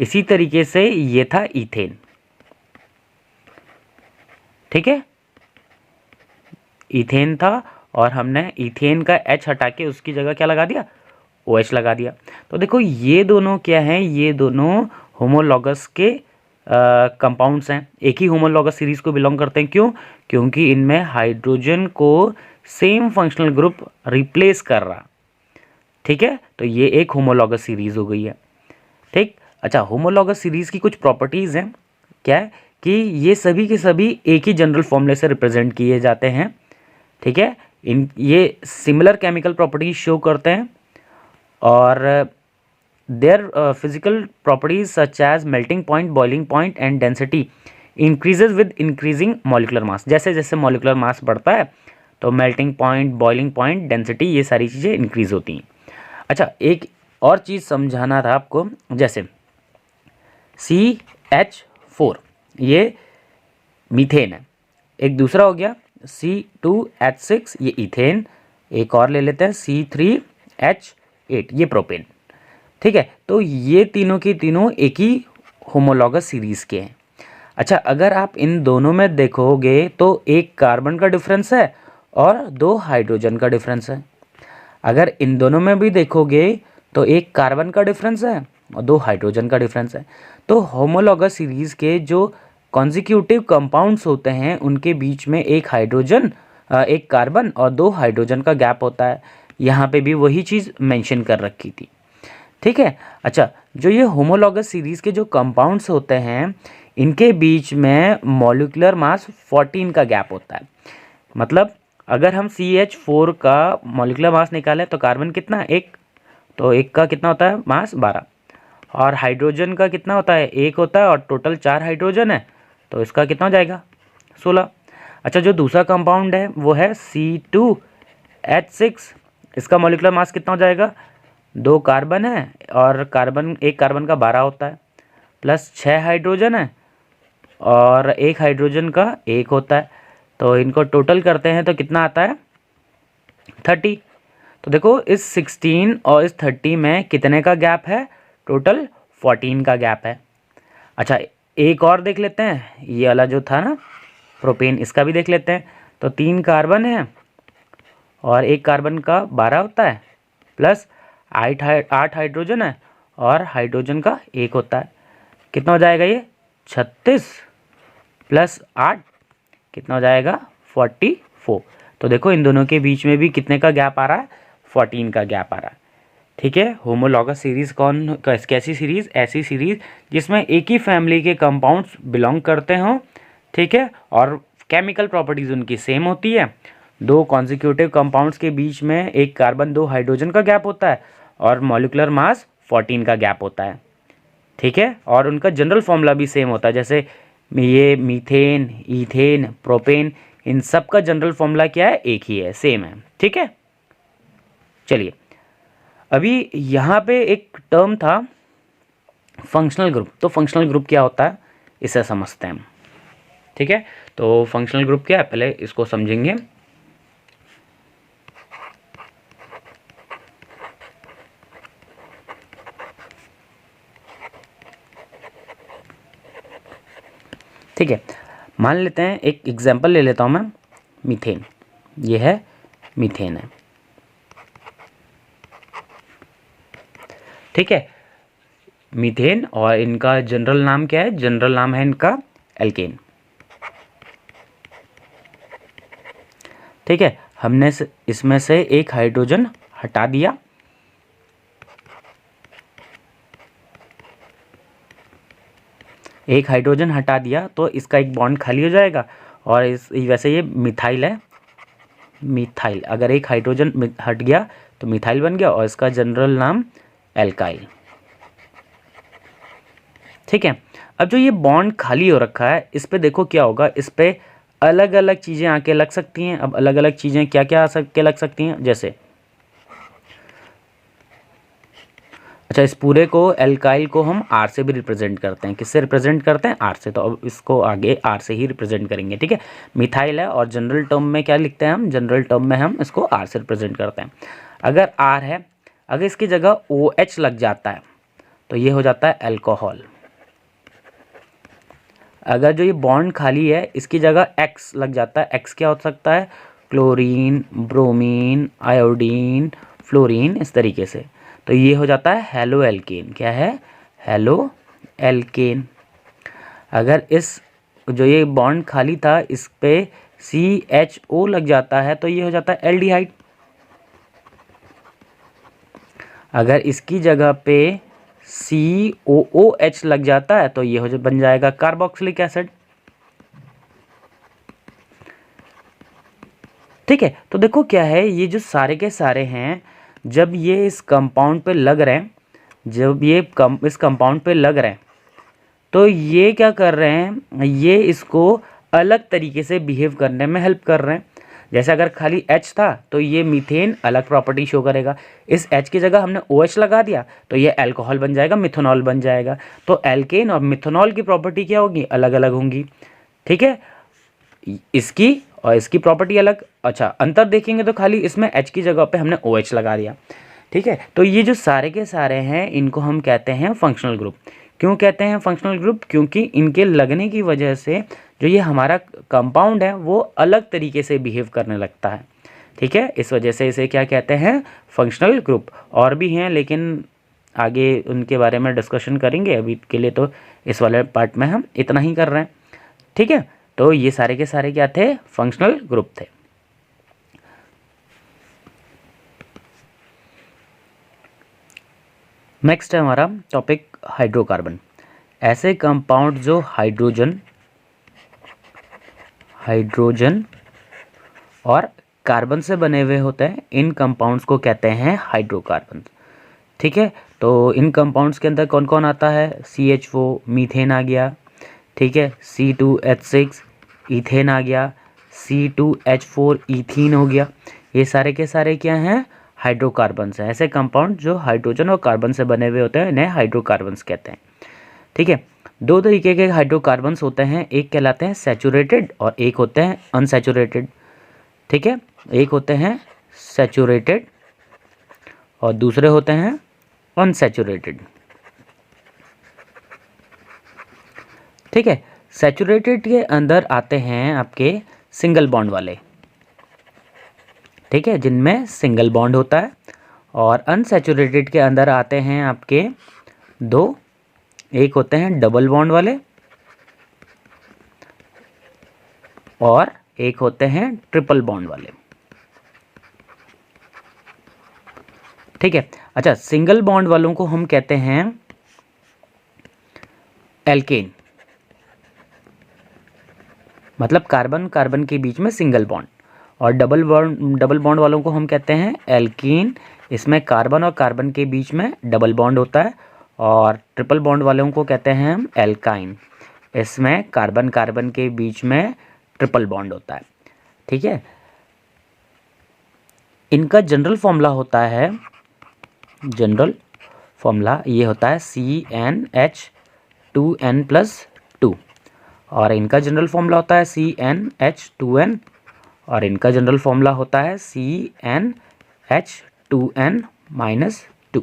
[SPEAKER 1] इसी तरीके से ये था इथेन, ठीक है। इथेन था और हमने इथेन का H हटा के उसकी जगह क्या लगा दिया? OH लगा दिया। तो देखो ये दोनों क्या हैं? ये दोनों होमोलॉगस के कंपाउंड्स हैं, एक ही होमोलॉगस सीरीज को बिलोंग करते हैं। क्यों? क्योंकि इनमें हाइड्रोजन को सेम फंक्शनल ग्रुप रिप्लेस कर रहा, ठीक है। तो ये एक होमोलॉगस सीरीज हो गई है, ठीक। अच्छा, होमोलॉगस सीरीज की कुछ प्रॉपर्टीज़ हैं, क्या है कि ये सभी के सभी एक ही जनरल फॉर्मूले से रिप्रेजेंट किए जाते हैं, ठीक है। ये सिमिलर केमिकल प्रॉपर्टीज शो करते हैं और their physical properties such as melting point, boiling point and density increases with increasing molecular mass। जैसे जैसे molecular mass बढ़ता है तो melting point, boiling point, density ये सारी चीज़ें इंक्रीज होती हैं। अच्छा, एक और चीज़ समझाना था आपको, जैसे CH4 ये मीथेन है, एक दूसरा हो गया C2H6 ये इथेन, एक और ले लेते हैं C3H8 ये प्रोपेन, ठीक है। तो ये तीनों की तीनों एक ही होमोलॉगस सीरीज़ के हैं। अच्छा, अगर आप इन दोनों में देखोगे तो एक कार्बन का डिफरेंस है और 2 हाइड्रोजन का डिफरेंस है। अगर इन दोनों में भी देखोगे तो एक कार्बन का डिफरेंस है और 2 हाइड्रोजन का डिफरेंस है। तो होमोलॉगस सीरीज़ के जो कॉन्जिक्यूटिव कंपाउंड्स होते हैं उनके बीच में एक हाइड्रोजन एक कार्बन और 2 हाइड्रोजन का गैप होता है। यहाँ पे भी वही चीज़ मेंशन कर रखी थी। ठीक है। अच्छा, जो ये होमोलॉगस सीरीज़ के जो कंपाउंड्स होते हैं इनके बीच में मॉलिक्यूलर मास 14 का गैप होता है। मतलब अगर हम CH4 का मॉलिक्यूलर मास निकालें तो कार्बन कितना, 1, तो 1 का कितना होता है मास 12, और हाइड्रोजन का कितना होता है, 1 होता है, और टोटल 4 हाइड्रोजन है तो इसका कितना हो जाएगा 16। अच्छा, जो दूसरा कंपाउंड है वो है C2H6, इसका मॉलिक्यूलर मास कितना हो जाएगा, 2 कार्बन है और एक कार्बन का 12 होता है, प्लस 6 हाइड्रोजन है और एक हाइड्रोजन का 1 होता है, तो इनको टोटल करते हैं तो कितना आता है 30। तो देखो इस 16 और इस 30 में कितने का गैप है, टोटल 14 का गैप है। अच्छा, एक और देख लेते हैं, ये वाला जो था ना प्रोपेन, इसका भी देख लेते हैं। तो 3 कार्बन है और एक कार्बन का 12 होता है, प्लस 8 हाइड्रोजन है और हाइड्रोजन का 1 होता है, कितना हो जाएगा ये 36 प्लस 8 कितना हो जाएगा 44। तो देखो इन दोनों के बीच में भी कितने का गैप आ रहा है, 14 का गैप आ रहा है। ठीक है। होमोलॉगस सीरीज़ कैसी सीरीज़, ऐसी सीरीज़ जिसमें एक ही फैमिली के कंपाउंड्स बिलोंग करते हों। ठीक है। और केमिकल प्रॉपर्टीज़ उनकी सेम होती है। 2 कॉन्जिक्यूटिव कंपाउंड्स के बीच में एक कार्बन 2 हाइड्रोजन का गैप होता है और मॉलिक्यूलर मास 14 का गैप होता है। ठीक है। और उनका जनरल फॉर्मूला भी सेम होता है, जैसे ये मीथेन, ईथेन, प्रोपेन, इन सब का जनरल फॉर्मूला क्या है, एक ही है, सेम है। ठीक है। चलिए, अभी यहाँ पे एक टर्म था फंक्शनल ग्रुप, तो फंक्शनल ग्रुप क्या होता है इसे समझते हैं। ठीक है। तो फंक्शनल ग्रुप क्या है, पहले इसको समझेंगे। ठीक है, मान लेते हैं, एक एग्जांपल ले लेता हूँ मैं, मीथेन, ये है मीथेन है। ठीक है, मीथेन, और इनका जनरल नाम क्या है, जनरल नाम है इनका एल्केन। ठीक है, हमने इसमें से एक हाइड्रोजन हटा दिया, एक हाइड्रोजन हटा दिया तो इसका एक बॉन्ड खाली हो जाएगा, और इस वैसे ये मिथाइल है, मिथाइल, अगर एक हाइड्रोजन हट गया तो मिथाइल बन गया और इसका जनरल नाम एल्काइल। ठीक है। अब जो ये बॉन्ड खाली हो रखा है इस पे देखो क्या होगा, इस पे अलग अलग चीज़ें आके लग सकती हैं। अब अलग अलग चीज़ें क्या क्या आके लग सकती हैं, जैसे अच्छा, इस पूरे को एल्काइल को हम आर से भी रिप्रेजेंट करते हैं, किससे रिप्रेजेंट करते हैं, आर से, तो अब इसको आगे आर से ही रिप्रेजेंट करेंगे। ठीक है, मिथाइल है और जनरल टर्म में क्या लिखते हैं हम, जनरल टर्म में हम इसको आर से रिप्रेजेंट करते हैं। अगर आर है, अगर इसकी जगह OH लग जाता है तो ये हो जाता है एल्कोहल। अगर जो ये बॉन्ड खाली है इसकी जगह X लग जाता है, X क्या हो सकता है, क्लोरीन, ब्रोमीन, आयोडीन, फ्लोरीन, इस तरीके से, तो ये हो जाता है हेलो एल्केन। क्या है, हेलो एल्केन। अगर इस जो ये बॉन्ड खाली था इस पे CHO लग जाता है तो ये हो जाता है एल्डिहाइड। अगर इसकी जगह पे COOH लग जाता है तो ये हो बन जाएगा कार्बोक्सिलिक एसिड। ठीक है, तो देखो क्या है, ये जो सारे के सारे हैं जब ये इस कंपाउंड पे लग रहे हैं, जब ये इस कंपाउंड पे लग रहे हैं तो ये क्या कर रहे हैं, ये इसको अलग तरीके से बिहेव करने में हेल्प कर रहे हैं। जैसे अगर खाली H था तो ये मीथेन अलग प्रॉपर्टी शो करेगा, इस H की जगह हमने OH लगा दिया तो ये अल्कोहल बन जाएगा, मिथेनॉल बन जाएगा। तो एल्केन और मिथेनॉल की प्रॉपर्टी क्या होगी, अलग अलग होंगी। ठीक है, इसकी और इसकी प्रॉपर्टी अलग। अच्छा, अंतर देखेंगे तो खाली इसमें H की जगह पे हमने OH लगा दिया। ठीक है, तो ये जो सारे के सारे हैं इनको हम कहते हैं फंक्शनल ग्रुप। क्यों कहते हैं फंक्शनल ग्रुप, क्योंकि इनके लगने की वजह से जो ये हमारा कंपाउंड है वो अलग तरीके से बिहेव करने लगता है। ठीक है, इस वजह से इसे क्या कहते हैं, फंक्शनल ग्रुप। और भी हैं लेकिन आगे उनके बारे में डिस्कशन करेंगे, अभी के लिए तो इस वाले पार्ट में हम इतना ही कर रहे हैं। ठीक है, तो ये सारे के सारे क्या थे, फंक्शनल ग्रुप थे। नेक्स्ट है हमारा टॉपिक हाइड्रोकार्बन। ऐसे कंपाउंड जो हाइड्रोजन और कार्बन से बने हुए होते हैं, इन कंपाउंड्स को कहते हैं हाइड्रोकार्बन। ठीक है, तो इन कंपाउंड्स के अंदर कौन कौन आता है? CH4 मीथेन आ गया, ठीक है, C2H6 इथेन आ गया, C2H4 इथीन हो गया। ये सारे के सारे क्या हैं? हाइड्रोकार्बन्स हैं। ऐसे कंपाउंड जो हाइड्रोजन और कार्बन से बने हुए होते हैं इन्हें हाइड्रोकार्बन्स कहते हैं। ठीक है, दो तरीके के हाइड्रोकार्बन्स होते हैं, एक कहलाते हैं सैचुरेटेड और एक होते हैं अनसैचुरेटेड। ठीक है, एक होते हैं सैचुरेटेड और दूसरे होते हैं अनसैचुरेटेड। ठीक है, सैचुरेटेड के अंदर आते हैं आपके सिंगल बॉन्ड वाले, ठीक है, जिनमें सिंगल बॉन्ड होता है, और अनसैचुरेटेड के अंदर आते हैं आपके दो, एक होते हैं डबल बॉन्ड वाले और एक होते हैं ट्रिपल बॉन्ड वाले। ठीक है, अच्छा, सिंगल बॉन्ड वालों को हम कहते हैं एल्केन, मतलब कार्बन कार्बन के बीच में सिंगल बॉन्ड, और डबल बॉन्ड वालों को हम कहते हैं एल्कीन, इसमें कार्बन और कार्बन के बीच में डबल बॉन्ड होता है, और ट्रिपल बॉन्ड वालों को कहते हैं हम एल्काइन, इसमें कार्बन कार्बन के बीच में ट्रिपल बॉन्ड होता है। ठीक है, इनका जनरल फॉर्मूला होता है, जनरल फॉर्मूला ये होता है CnH2n+2, और इनका जनरल फॉर्मूला होता है CnH2n, और इनका जनरल फॉर्मूला होता है CnH2n-2।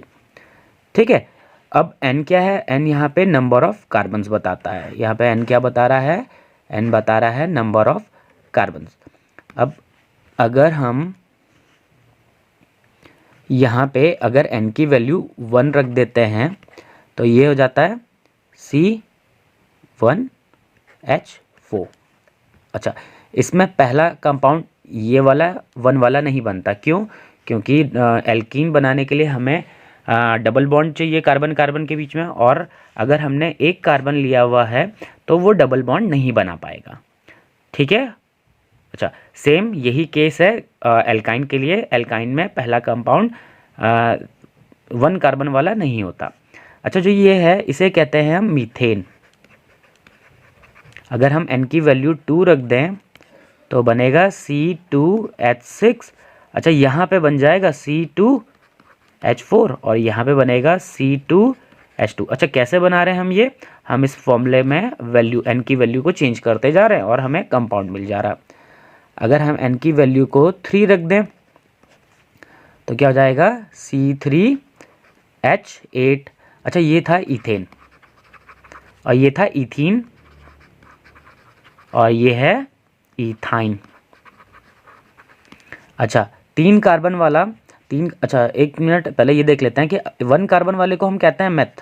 [SPEAKER 1] ठीक है, अब n क्या है? n यहाँ पे नंबर ऑफ कार्बन्स बताता है। यहाँ पे n क्या बता रहा है? n बता रहा है नंबर ऑफ कार्बन्स। अब अगर हम यहाँ पे अगर n की वैल्यू 1 रख देते हैं तो ये हो जाता है C1H4। अच्छा, इसमें पहला कंपाउंड ये वाला 1 वाला नहीं बनता, क्यों? क्योंकि एल्कीन बनाने के लिए हमें डबल बॉन्ड चाहिए कार्बन कार्बन के बीच में, और अगर हमने एक कार्बन लिया हुआ है तो वो डबल बॉन्ड नहीं बना पाएगा। ठीक है, अच्छा, सेम यही केस है एल्काइन के लिए। एल्काइन में पहला कंपाउंड 1 कार्बन वाला नहीं होता। अच्छा, जो ये है इसे कहते हैं हम मीथेन। अगर हम n की वैल्यू 2 रख दें तो बनेगा C2H6। अच्छा, यहाँ पे बन जाएगा C2H4 और यहाँ पे बनेगा C2H2। अच्छा, कैसे बना रहे हैं हम ये? हम इस फॉर्मूले में वैल्यू n की वैल्यू को चेंज करते जा रहे हैं और हमें कंपाउंड मिल जा रहा है। अगर हम n की वैल्यू को 3 रख दें तो क्या हो जाएगा? C3H8। अच्छा, ये था इथेन और ये था इथीन और ये है इथाइन। अच्छा, 3 कार्बन वाला अच्छा, 1 मिनट पहले ये देख लेते हैं कि 1 कार्बन वाले को हम कहते हैं मेथ,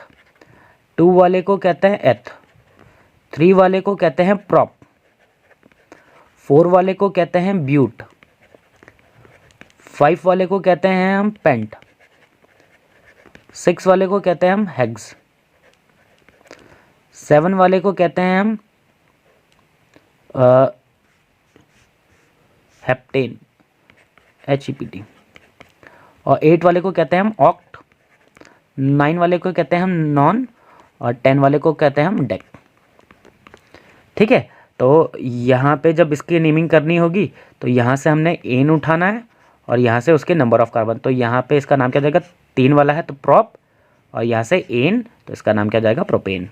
[SPEAKER 1] 2 वाले को कहते हैं एथ, 3 वाले को कहते हैं प्रॉप, 4 वाले को कहते हैं ब्यूट, 5 वाले को कहते हैं हम पेंट, 6 वाले को कहते हैं हम हेक्स, 7 वाले को कहते हैं हम हेप्टेन HEPT, और 8 वाले को कहते हैं हम ऑक्ट, 9 वाले को कहते हैं हम नॉन, और 10 वाले को कहते हैं हम डेक। ठीक है, तो यहाँ पे जब इसकी नेमिंग करनी होगी तो यहाँ से हमने एन उठाना है और यहाँ से उसके नंबर ऑफ कार्बन। तो यहाँ पे इसका नाम क्या जाएगा? 3 वाला है तो प्रॉप, और यहाँ से एन तो इसका नाम क्या जाएगा? प्रोपेन।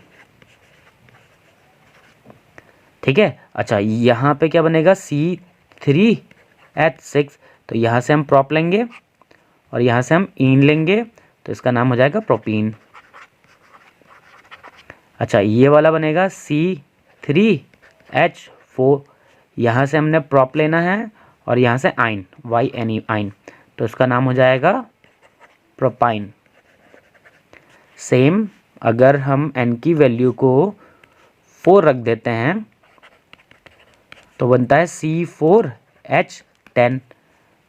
[SPEAKER 1] ठीक है, अच्छा, यहाँ पे क्या बनेगा? C3H6, तो यहाँ से हम प्रॉप लेंगे और यहाँ से हम इन लेंगे तो इसका नाम हो जाएगा प्रोपीन। अच्छा, ये वाला बनेगा C3H4, यहाँ से हमने प्रॉप लेना है और यहाँ से आइन YNE आइन, तो इसका नाम हो जाएगा प्रोपाइन। सेम अगर हम n की वैल्यू को 4 रख देते हैं तो बनता है C4H10,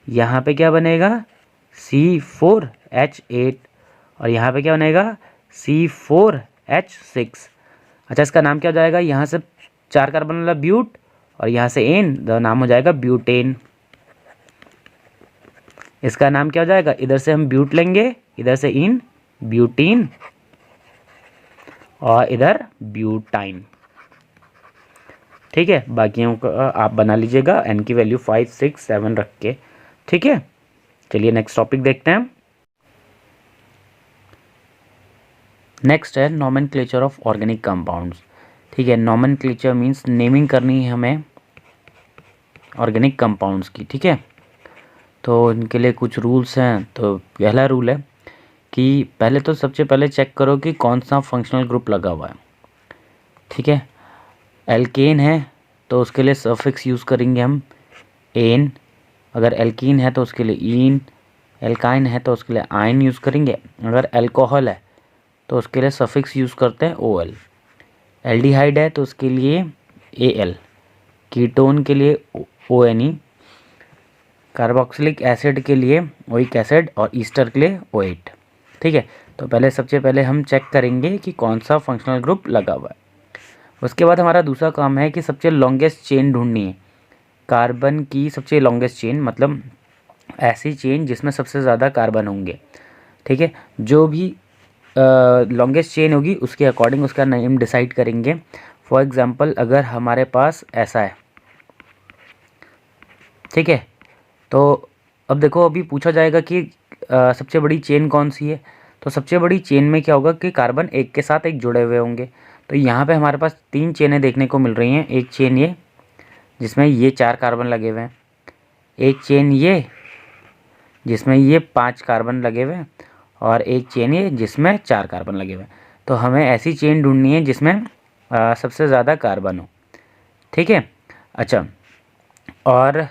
[SPEAKER 1] यहाँ पे क्या बनेगा? C4H8, और यहाँ पे क्या बनेगा C4H6। अच्छा, इसका नाम क्या हो जाएगा, यहाँ से 4 कार्बन वाला ब्यूट और यहाँ से एन, तो नाम हो जाएगा ब्यूटेन। इसका नाम क्या हो जाएगा, इधर से हम ब्यूट लेंगे, इधर से इन ब्यूटीन और इधर ब्यूटाइन। ठीक है, बाकियों को आप बना लीजिएगा एन की वैल्यू 5, 6, 7 रख के। ठीक है, चलिए नेक्स्ट टॉपिक देखते हैं। नेक्स्ट है नॉमेनक्लेचर ऑफ ऑर्गेनिक कंपाउंड्स। ठीक है, नॉमेनक्लेचर मीन्स नेमिंग करनी है हमें ऑर्गेनिक कंपाउंड्स की। ठीक है, तो इनके लिए कुछ रूल्स हैं। तो पहला रूल है कि पहले तो सबसे पहले चेक करो कि कौन सा फंक्शनल ग्रुप लगा हुआ है। ठीक है, एल्केन है तो उसके लिए सफिक्स यूज़ करेंगे हम एन, अगर एल्कीन है तो उसके लिए इन, एल्काइन है तो उसके लिए आइन यूज़ करेंगे, अगर एल्कोहल है तो उसके लिए सफिक्स यूज़ करते हैं ओ एल, एल्डिहाइड है तो उसके लिए ए एल, कीटोन के लिए O N E, carboxylic acid के लिए ओइक एसिड और ईस्टर के लिए O8। ठीक है, तो पहले सबसे पहले हम चेक करेंगे कि कौन सा फंक्शनल ग्रुप लगा हुआ है। उसके बाद हमारा दूसरा काम है कि सबसे लॉन्गेस्ट चेन ढूंढनी है। कार्बन की सबसे लॉन्गेस्ट चेन मतलब ऐसी चेन जिसमें सबसे ज़्यादा कार्बन होंगे। ठीक है, जो भी लॉन्गेस्ट चेन होगी उसके अकॉर्डिंग उसका नेम डिसाइड करेंगे। फॉर एग्ज़ाम्पल अगर हमारे पास ऐसा है, ठीक है, तो अब देखो अभी पूछा जाएगा कि सबसे बड़ी चेन कौन सी है। तो सबसे बड़ी चेन में क्या होगा कि कार्बन एक के साथ एक जुड़े हुए होंगे। तो यहाँ पे हमारे पास 3 चेनें देखने को मिल रही हैं। एक चेन ये जिसमें ये 4 कार्बन लगे हुए हैं, एक चेन ये जिसमें ये 5 कार्बन लगे हुए हैं और एक चेन ये जिसमें 4 कार्बन लगे हुए हैं। तो हमें ऐसी चेन ढूंढनी है जिसमें सबसे ज़्यादा कार्बन हो। ठीक है, अच्छा, और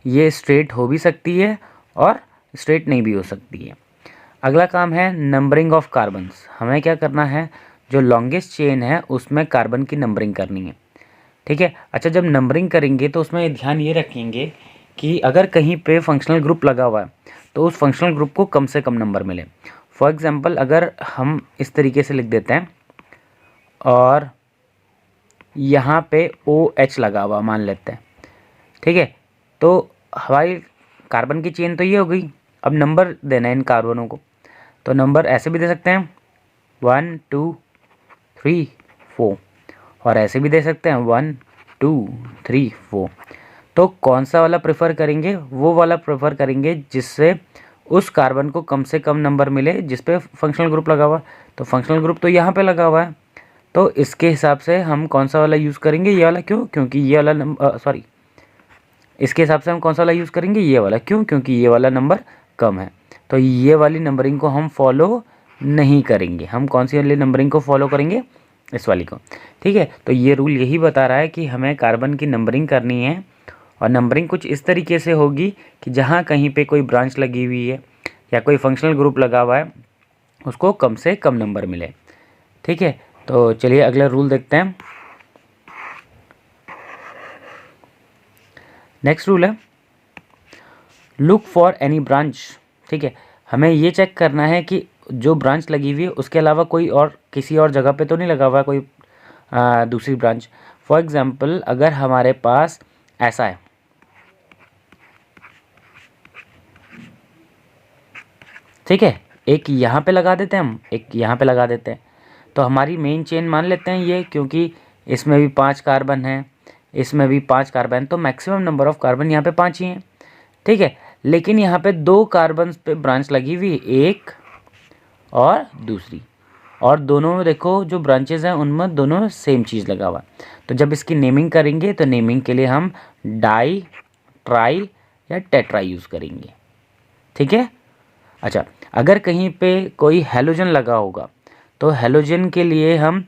[SPEAKER 1] ये स्ट्रेट हो भी सकती है और स्ट्रेट नहीं भी हो सकती है। अगला काम है नंबरिंग ऑफ कार्बन्स। हमें क्या करना है, जो लॉन्गेस्ट चेन है उसमें कार्बन की नंबरिंग करनी है। ठीक है, अच्छा, जब नंबरिंग करेंगे तो उसमें ध्यान ये रखेंगे कि अगर कहीं पे फंक्शनल ग्रुप लगा हुआ है तो उस फंक्शनल ग्रुप को कम से कम नंबर मिले। फॉर एग्ज़ाम्पल अगर हम इस तरीके से लिख देते हैं और यहाँ पे OH लगा हुआ मान लेते हैं। ठीक है, तो हमारी कार्बन की चेन तो ये हो गई। अब नंबर देना है इन कार्बनों को, तो नंबर ऐसे भी दे सकते हैं 1 2 3 4 और ऐसे भी दे सकते हैं 1 2 3 4। तो कौन सा वाला प्रेफर करेंगे, वो वाला प्रेफर करेंगे जिससे उस कार्बन को कम से कम नंबर मिले जिस पे फंक्शनल ग्रुप लगा हुआ है। तो फंक्शनल ग्रुप तो यहाँ पे लगा हुआ है, तो इसके हिसाब से हम कौन सा वाला यूज़ करेंगे, ये वाला। क्यों? क्योंकि ये वाला नंबर इसके हिसाब से हम कौन सा वाला यूज़ करेंगे, ये वाला। क्यों? क्योंकि ये वाला नंबर कम है। तो ये वाली नंबरिंग को हम फॉलो नहीं करेंगे। हम कौन सी वाली नंबरिंग को फॉलो करेंगे, इस वाली को। ठीक है, तो ये रूल यही बता रहा है कि हमें कार्बन की नंबरिंग करनी है और नंबरिंग कुछ इस तरीके से होगी कि जहाँ कहीं पे कोई ब्रांच लगी हुई है या कोई फंक्शनल ग्रुप लगा हुआ है उसको कम से कम नंबर मिले। ठीक है, तो चलिए अगला रूल देखते हैं। नेक्स्ट रूल है लुक फॉर एनी ब्रांच। ठीक है, हमें ये चेक करना है कि जो ब्रांच लगी हुई है उसके अलावा कोई और किसी और जगह पे तो नहीं लगा हुआ कोई दूसरी ब्रांच। फॉर एग्जांपल अगर हमारे पास ऐसा है, ठीक है, एक यहाँ पे लगा देते हैं हम, एक यहाँ पे लगा देते हैं, तो हमारी मेन चेन मान लेते हैं ये, क्योंकि इसमें भी 5 कार्बन है, इसमें भी 5 कार्बन, तो मैक्सिमम नंबर ऑफ कार्बन यहाँ पे 5 ही हैं। ठीक है, लेकिन यहाँ पे 2 कार्बन पे ब्रांच लगी हुई, एक और दूसरी, और दोनों में देखो जो ब्रांचेज हैं उनमें दोनों में सेम चीज़ लगा हुआ। तो जब इसकी नेमिंग करेंगे तो नेमिंग के लिए हम डाई, ट्राई या टेट्राई यूज़ करेंगे। ठीक है, अच्छा, अगर कहीं पे कोई हेलोजन लगा होगा तो हेलोजन के लिए हम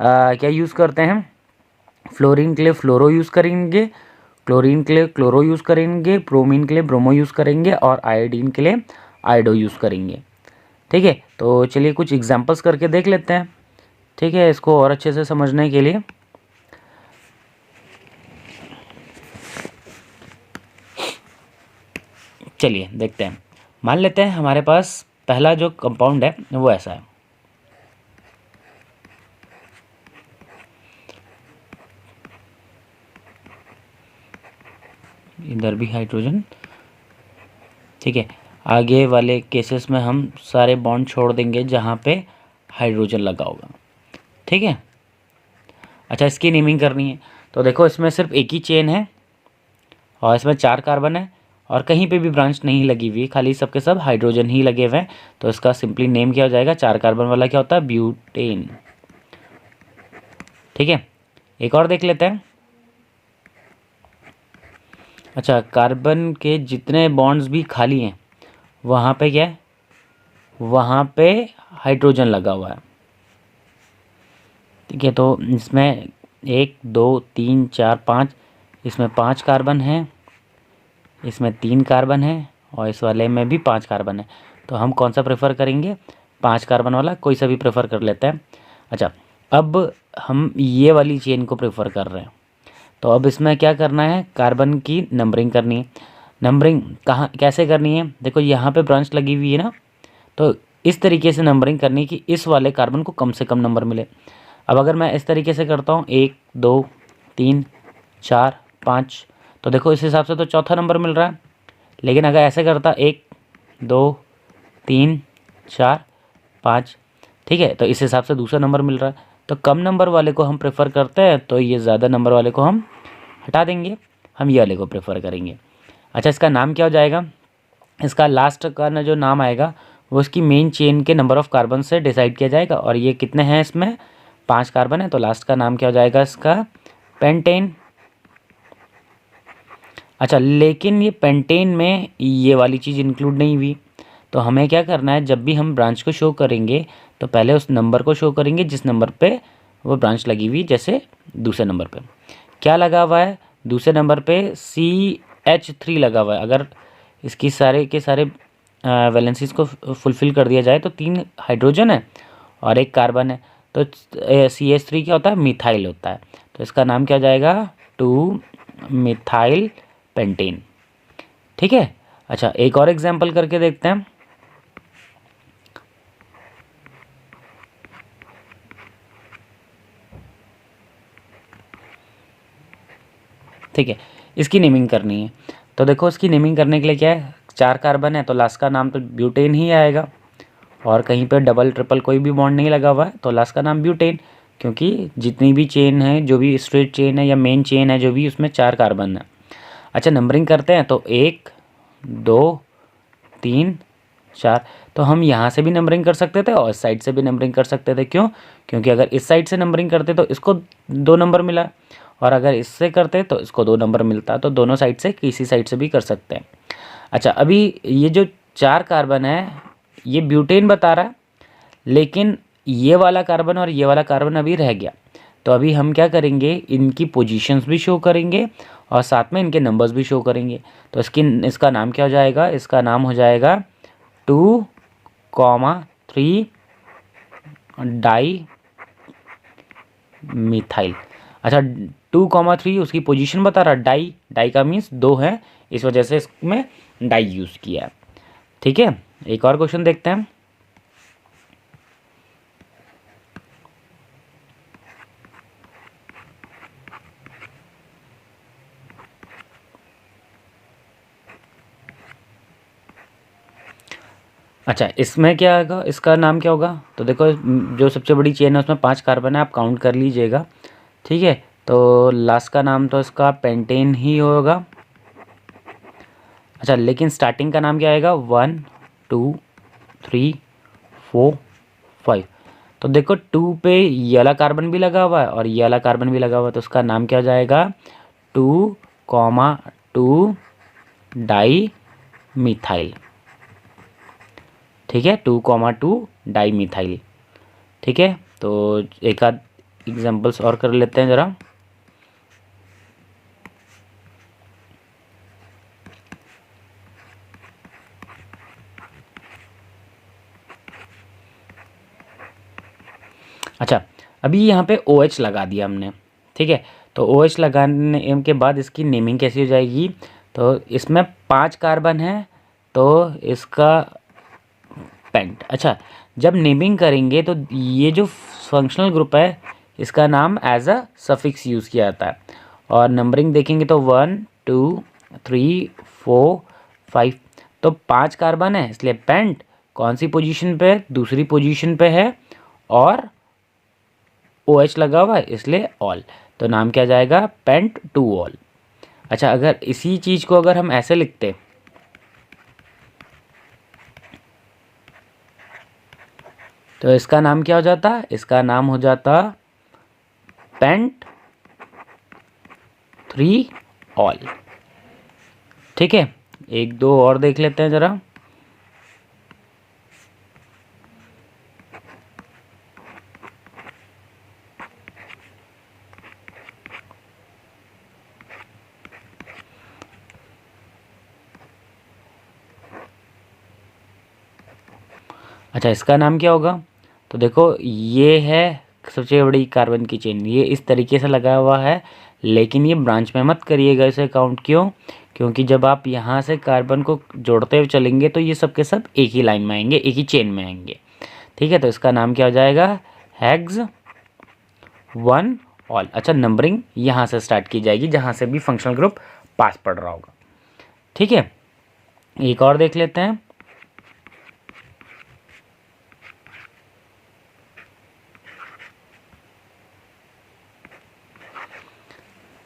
[SPEAKER 1] क्या यूज़ करते हैं, फ्लोरीन के लिए फ्लोरो यूज़ करेंगे, क्लोरीन के लिए क्लोरो यूज़ करेंगे, ब्रोमीन के लिए ब्रोमो यूज़ करेंगे और आयोडीन के लिए आयोडो यूज़ करेंगे। ठीक है, तो चलिए कुछ एग्जांपल्स करके देख लेते हैं। ठीक है, इसको और अच्छे से समझने के लिए चलिए देखते हैं। मान लेते हैं हमारे पास पहला जो कंपाउंड है वो ऐसा है। इधर भी हाइड्रोजन, ठीक है। आगे वाले केसेस में हम सारे बॉन्ड छोड़ देंगे जहाँ पे हाइड्रोजन लगा होगा, ठीक है। अच्छा, इसकी नेमिंग करनी है तो देखो इसमें सिर्फ एक ही चेन है और इसमें 4 कार्बन है और कहीं पे भी ब्रांच नहीं लगी हुई, खाली सबके सब हाइड्रोजन ही लगे हुए हैं। तो इसका सिंपली नेम क्या हो जाएगा, 4 कार्बन वाला क्या होता है, ब्यूटेन, ठीक है। एक और देख लेते हैं। अच्छा, कार्बन के जितने बॉन्ड्स भी खाली हैं वहाँ पे क्या है, वहाँ पे हाइड्रोजन लगा हुआ है, ठीक है। तो इसमें 1 2 3 4 5, इसमें 5 कार्बन है, इसमें 3 कार्बन है और इस वाले में भी 5 कार्बन है। तो हम कौन सा प्रेफर करेंगे, 5 कार्बन वाला, कोई सा भी प्रेफर कर लेते हैं। अच्छा, अब हम ये वाली चेन को प्रेफर कर रहे हैं तो अब इसमें क्या करना है, कार्बन की नंबरिंग करनी है। नंबरिंग कहाँ कैसे करनी है, देखो यहाँ पे ब्रांच लगी हुई है ना, तो इस तरीके से नंबरिंग करनी कि इस वाले कार्बन को कम से कम नंबर मिले। अब अगर मैं इस तरीके से करता हूँ 1 2 3 4 5, तो देखो इस हिसाब से तो चौथा नंबर मिल रहा है। लेकिन अगर ऐसे करता 1 2 3 4 5, ठीक है, तो इस हिसाब से दूसरा नंबर मिल रहा है। तो कम नंबर वाले को हम प्रेफर करते हैं तो ये ज़्यादा नंबर वाले को हम हटा देंगे, हम ये वाले को प्रेफर करेंगे। अच्छा, इसका नाम क्या हो जाएगा, इसका लास्ट का ना जो नाम आएगा वो इसकी मेन चेन के नंबर ऑफ़ कार्बन से डिसाइड किया जाएगा। और ये कितने हैं, इसमें 5 कार्बन है, तो लास्ट का नाम क्या हो जाएगा इसका, पेंटेन। अच्छा, लेकिन ये पेंटेन में ये वाली चीज़ इंक्लूड नहीं हुई, तो हमें क्या करना है, जब भी हम ब्रांच को शो करेंगे तो पहले उस नंबर को शो करेंगे जिस नंबर पे वो ब्रांच लगी हुई। जैसे दूसरे नंबर पे क्या लगा हुआ है, दूसरे नंबर पे CH3 लगा हुआ है। अगर इसकी सारे के सारे वैलेंसीज को फुलफ़िल कर दिया जाए तो 3 हाइड्रोजन है और 1 कार्बन है, तो CH3 क्या होता है, मिथाइल होता है। तो इसका नाम क्या हो जाएगा, 2 मिथाइल पेंटेन, ठीक है। अच्छा, एक और एग्जांपल करके देखते हैं। ठीक है, इसकी नेमिंग करनी है तो देखो इसकी नेमिंग करने के लिए क्या है, 4 कार्बन है तो लास्ट का नाम तो ब्यूटेन ही आएगा और कहीं पर डबल ट्रिपल कोई भी बॉन्ड नहीं लगा हुआ है तो लास्ट का नाम ब्यूटेन, क्योंकि जितनी भी चेन है, जो भी स्ट्रेट चेन है या मेन चेन है जो भी, उसमें 4 कार्बन है। अच्छा, नंबरिंग करते हैं तो 1 2 3 4, तो हम यहाँ से भी नंबरिंग कर सकते थे और इस साइड से भी नंबरिंग कर सकते थे। क्यों, क्योंकि अगर इस साइड से नंबरिंग करते तो इसको 2 नंबर मिला और अगर इससे करते तो इसको 2 नंबर मिलता। तो दोनों साइड से, किसी साइड से भी कर सकते हैं। अच्छा, अभी ये जो 4 कार्बन है ये ब्यूटेन बता रहा है, लेकिन ये वाला कार्बन और ये वाला कार्बन अभी रह गया। तो अभी हम क्या करेंगे, इनकी पोजीशंस भी शो करेंगे और साथ में इनके नंबर्स भी शो करेंगे। तो इसका नाम क्या हो जाएगा, इसका नाम हो जाएगा 2,3 डाई मिथाइल। अच्छा, 2,3 उसकी पोजीशन बता रहा, डाई का मीन्स 2 है, इस वजह से इसमें डाई यूज़ किया है, ठीक है। एक और क्वेश्चन देखते हैं। अच्छा, इसमें क्या होगा, इसका नाम क्या होगा, तो देखो जो सबसे बड़ी चेन है उसमें 5 कार्बन है, आप काउंट कर लीजिएगा, ठीक है। तो लास्ट का नाम तो इसका पेंटेन ही होगा। अच्छा, लेकिन स्टार्टिंग का नाम क्या आएगा, 1 2 3 4 5। तो देखो 2 पे ये वाला कार्बन भी लगा हुआ है और ये वाला कार्बन भी लगा हुआ है, तो उसका नाम क्या हो जाएगा, 2,2 डाई मिथाइल, ठीक है, 2,2 डाई मिथाइल, ठीक है। तो एक आध एग्जाम्पल्स और कर लेते हैं ज़रा। अच्छा, अभी यहाँ पे OH लगा दिया हमने, ठीक है। तो OH लगाने के बाद इसकी नेमिंग कैसी हो जाएगी, तो इसमें 5 कार्बन है तो इसका पेंट। अच्छा, जब नेमिंग करेंगे तो ये जो फंक्शनल ग्रुप है इसका नाम एज अ सफिक्स यूज़ किया जाता है। और नंबरिंग देखेंगे तो 1 2 3 4 5, तो 5 कार्बन है इसलिए पेंट। कौन सी पोजीशन पे है? दूसरी पोजीशन पे है और OH लगा हुआ है इसलिए ऑल, तो नाम क्या जाएगा? Pent two ol. अच्छा, अगर इसी चीज़ को अगर हम ऐसे लिखते तो इसका नाम क्या हो जाता? इसका नाम हो जाता पेंट 3 ऑल। ठीक है, एक दो और देख लेते हैं ज़रा। अच्छा, इसका नाम क्या होगा? तो देखो, ये है सबसे बड़ी कार्बन की चेन, ये इस तरीके से लगा हुआ है, लेकिन ये ब्रांच में मत करिएगा इसे काउंट। क्यों? क्योंकि जब आप यहाँ से कार्बन को जोड़ते हुए चलेंगे तो ये सब के सब एक ही लाइन में आएंगे, एक ही चेन में आएंगे। ठीक है, तो इसका नाम क्या हो जाएगा? Hex 1 all. अच्छा, नंबरिंग यहाँ से स्टार्ट की जाएगी जहाँ से भी फंक्शनल ग्रुप पास पड़ रहा होगा। ठीक है, एक और देख लेते हैं।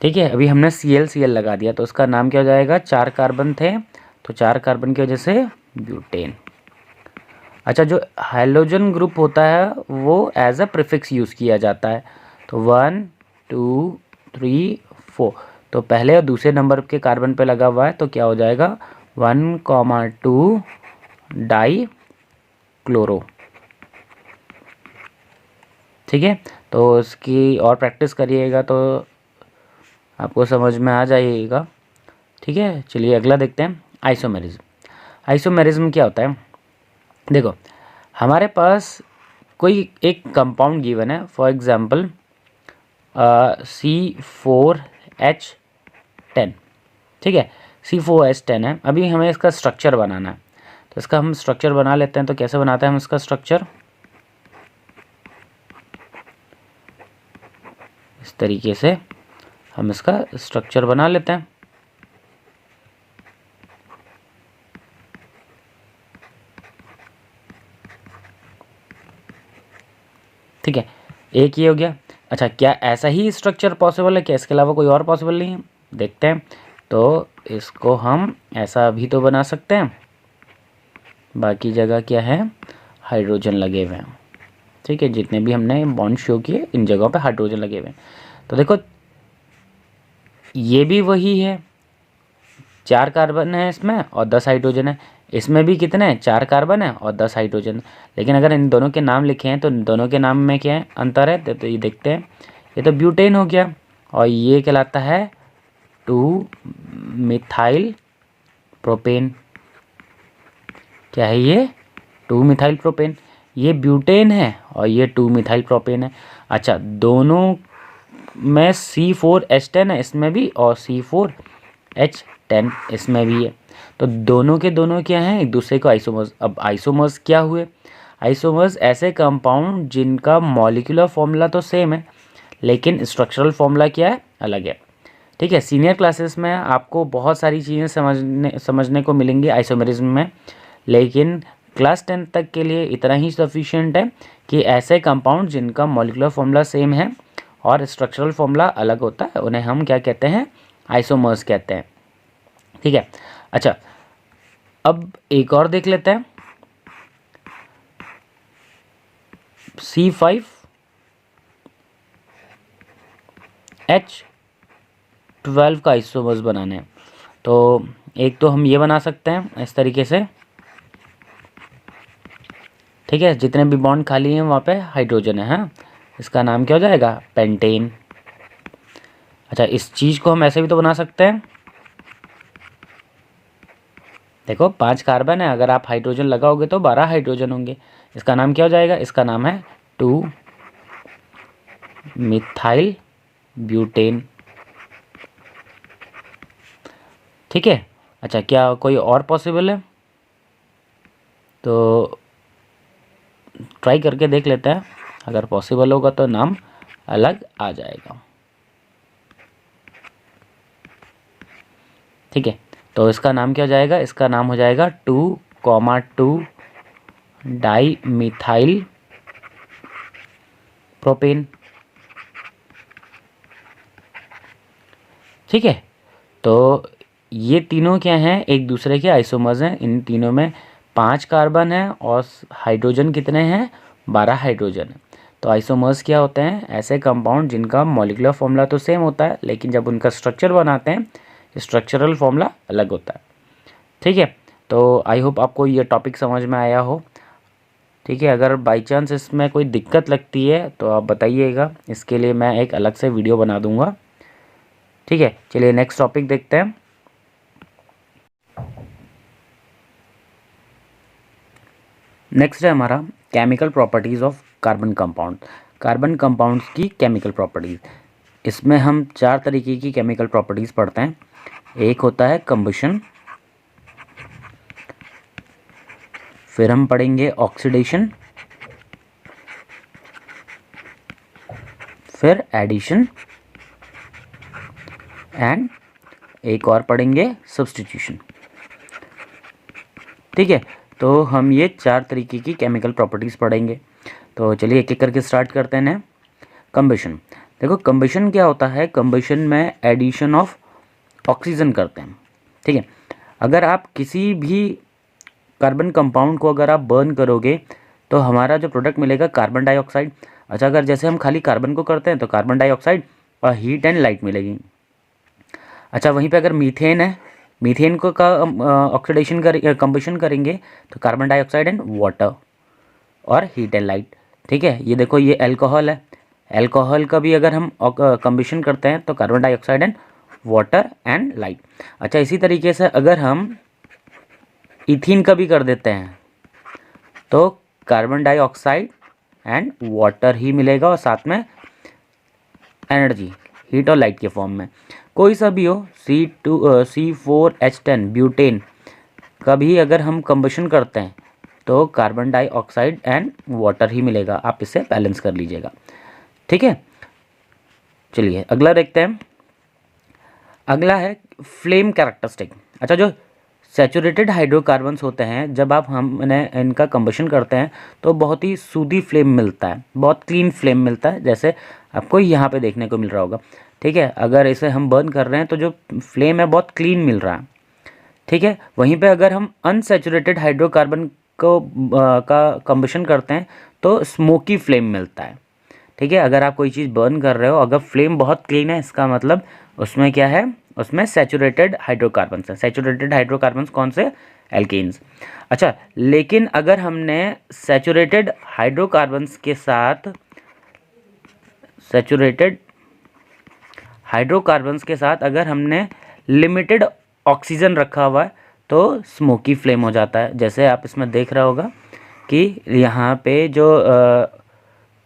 [SPEAKER 1] ठीक है, अभी हमने Cl लगा दिया तो उसका नाम क्या हो जाएगा? 4 कार्बन थे तो 4 कार्बन की वजह से ब्यूटेन। अच्छा, जो हाइड्रोजन ग्रुप होता है वो एज अ प्रीफिक्स यूज़ किया जाता है, तो 1 2 3 4, तो पहले और दूसरे नंबर के कार्बन पे लगा हुआ है तो क्या हो जाएगा? 1,2 डाई क्लोरो। ठीक है, तो इसकी और प्रैक्टिस करिएगा तो आपको समझ में आ जाइएगा। ठीक है, चलिए अगला देखते हैं, आइसोमेरिज्म। आइसोमेरिज्म क्या होता है? देखो, हमारे पास कोई एक कंपाउंड गिवन है, फॉर एग्जांपल C4H10। ठीक है, C4H10 है। अभी हमें इसका स्ट्रक्चर बनाना है, तो इसका हम स्ट्रक्चर बना लेते हैं। तो कैसे बनाते हैं हम इसका स्ट्रक्चर? इस तरीके से हम इसका स्ट्रक्चर बना लेते हैं। ठीक है, एक ये हो गया। अच्छा, क्या ऐसा ही स्ट्रक्चर पॉसिबल है? क्या इसके अलावा कोई और पॉसिबल नहीं है? देखते हैं। तो इसको हम ऐसा भी तो बना सकते हैं, बाकी जगह क्या है? हाइड्रोजन लगे हुए हैं। ठीक है, जितने भी हमने बॉन्ड शो किए इन जगहों पे हाइड्रोजन लगे हुए हैं। तो देखो, ये भी वही है, 4 कार्बन है इसमें और 10 हाइड्रोजन है। इसमें भी कितने हैं? 4 कार्बन है और 10 हाइड्रोजन। लेकिन अगर इन दोनों के नाम लिखे हैं तो इन दोनों के नाम में क्या है? अंतर है। तो ये देखते हैं, ये तो ब्यूटेन हो गया और ये कहलाता है 2 मिथाइल प्रोपेन। क्या है ये? 2 मिथाइल प्रोपेन। ये ब्यूटेन है और ये 2 मिथाइल प्रोपेन है। अच्छा, दोनों में C4H10 है इसमें भी और C4H10 इसमें भी है, तो दोनों के दोनों क्या हैं? एक दूसरे को आइसोमर्स। अब आइसोमर्स क्या हुए? आइसोमर्स ऐसे कंपाउंड जिनका मॉलिक्यूलर फॉर्मूला तो सेम है लेकिन स्ट्रक्चरल फॉर्मूला क्या है? अलग है। ठीक है, सीनियर क्लासेस में आपको बहुत सारी चीज़ें समझने को मिलेंगी आइसोमेरिज्म में, लेकिन क्लास 10 तक के लिए इतना ही सफिशिएंट है कि ऐसे कंपाउंड जिनका मॉलिक्यूलर फॉर्मूला सेम है और स्ट्रक्चरल फॉर्मूला अलग होता है उन्हें हम क्या कहते हैं? आइसोमर्स कहते हैं। ठीक है, अच्छा, अब एक और देख लेते हैं, C5H12 का आइसोमर्स बनाने हैं। तो एक तो हम ये बना सकते हैं इस तरीके से। ठीक है, जितने भी बॉन्ड खाली हैं वहाँ पे हाइड्रोजन है। हाँ, इसका नाम क्या हो जाएगा? पेंटेन। अच्छा, इस चीज़ को हम ऐसे भी तो बना सकते हैं। देखो, 5 कार्बन है, अगर आप हाइड्रोजन लगाओगे तो 12 हाइड्रोजन होंगे। इसका नाम क्या हो जाएगा? इसका नाम है 2 मिथाइल ब्यूटेन। ठीक है, अच्छा, क्या कोई और पॉसिबल है? तो ट्राई करके देख लेते हैं, अगर पॉसिबल होगा तो नाम अलग आ जाएगा। ठीक है, तो इसका नाम क्या हो जाएगा, इसका नाम हो जाएगा 2,2 डाई मिथाइल प्रोपेन। ठीक है, तो ये तीनों क्या हैं, एक दूसरे के आइसोमर्स हैं। इन तीनों में 5 कार्बन है और हाइड्रोजन कितने हैं, 12 हाइड्रोजन है। तो आइसोमर्स क्या होते हैं, ऐसे कंपाउंड जिनका मॉलिक्यूलर फॉर्मूला तो सेम होता है, लेकिन जब उनका स्ट्रक्चर बनाते हैं स्ट्रक्चरल फॉर्मूला अलग होता है। ठीक है, तो आई होप आपको ये टॉपिक समझ में आया हो। ठीक है, अगर बाई चांस इसमें कोई दिक्कत लगती है तो आप बताइएगा, इसके लिए मैं एक अलग से वीडियो बना दूंगा। ठीक है, चलिए नेक्स्ट टॉपिक देखते हैं। नेक्स्ट है हमारा chemical properties of carbon compound. Carbon compounds की केमिकल प्रॉपर्टीज़, इसमें हम 4 तरीके की केमिकल प्रॉपर्टीज़ पढ़ते हैं। एक होता है कंबशन, फिर हम पढ़ेंगे ऑक्सीडेशन, फिर एडिशन एंड एक और पढ़ेंगे सब्स्टिट्यूशन। ठीक है, तो हम ये 4 तरीके की केमिकल प्रॉपर्टीज़ पढ़ेंगे। तो चलिए एक एक करके स्टार्ट करते हैं। कंबशन, देखो कंबशन क्या होता है, कंबशन में एडिशन ऑफ ऑक्सीजन करते हैं। ठीक है, अगर आप किसी भी कार्बन कंपाउंड को अगर आप बर्न करोगे तो हमारा जो प्रोडक्ट मिलेगा कार्बन डाइऑक्साइड। अच्छा, अगर जैसे हम खाली कार्बन को करते हैं तो कार्बन डाइऑक्साइड और हीट एंड लाइट मिलेगी। अच्छा, वहीं पे अगर मीथेन है, मीथेन को का ऑक्सीडेशन कर कंबशन करेंगे तो कार्बन डाइऑक्साइड एंड वाटर और हीट एंड लाइट। ठीक है, ये देखो ये अल्कोहल है, अल्कोहल का भी अगर हम कंबशन करते हैं तो carbon dioxide and water and light. अच्छा, इसी तरीके से अगर हम इथीन का भी कर देते हैं तो कार्बन डाइऑक्साइड एंड वाटर ही मिलेगा और साथ में एनर्जी हीट और लाइट के फॉर्म में। कोई सा भी हो, C4H10 ब्यूटेन का भी अगर हम कंबशन करते हैं तो कार्बन डाइऑक्साइड एंड वाटर ही मिलेगा। आप इसे बैलेंस कर लीजिएगा। ठीक है, चलिए अगला देखते हैं। अगला है फ्लेम कैरेक्टरिस्टिक। अच्छा, जो सैचुरेटेड हाइड्रोकार्बन्स होते हैं, जब आप हमने इनका कंबशन करते हैं तो बहुत ही सूदी फ्लेम मिलता है, बहुत क्लीन फ्लेम मिलता है, जैसे आपको यहाँ पे देखने को मिल रहा होगा। ठीक है, अगर इसे हम बर्न कर रहे हैं तो जो फ्लेम है बहुत क्लीन मिल रहा है। ठीक है, वहीं पे अगर हम अनसैचुरेटेड हाइड्रोकार्बन को का कंबशन करते हैं तो स्मोकी फ्लेम मिलता है। ठीक है, अगर आप कोई चीज़ बर्न कर रहे हो, अगर फ्लेम बहुत क्लीन है, इसका मतलब उसमें क्या है, उसमें सैचुरेटेड हाइड्रोकार्बन्स हैं। सैचुरेटेड हाइड्रोकार्बन्स कौन से, एल्केन्स। अच्छा, लेकिन अगर हमने सैचुरेटेड हाइड्रोकार्बन्स के साथ अगर हमने लिमिटेड ऑक्सीजन रखा हुआ है तो स्मोकी फ्लेम हो जाता है। जैसे आप इसमें देख रहा होगा कि यहाँ पे जो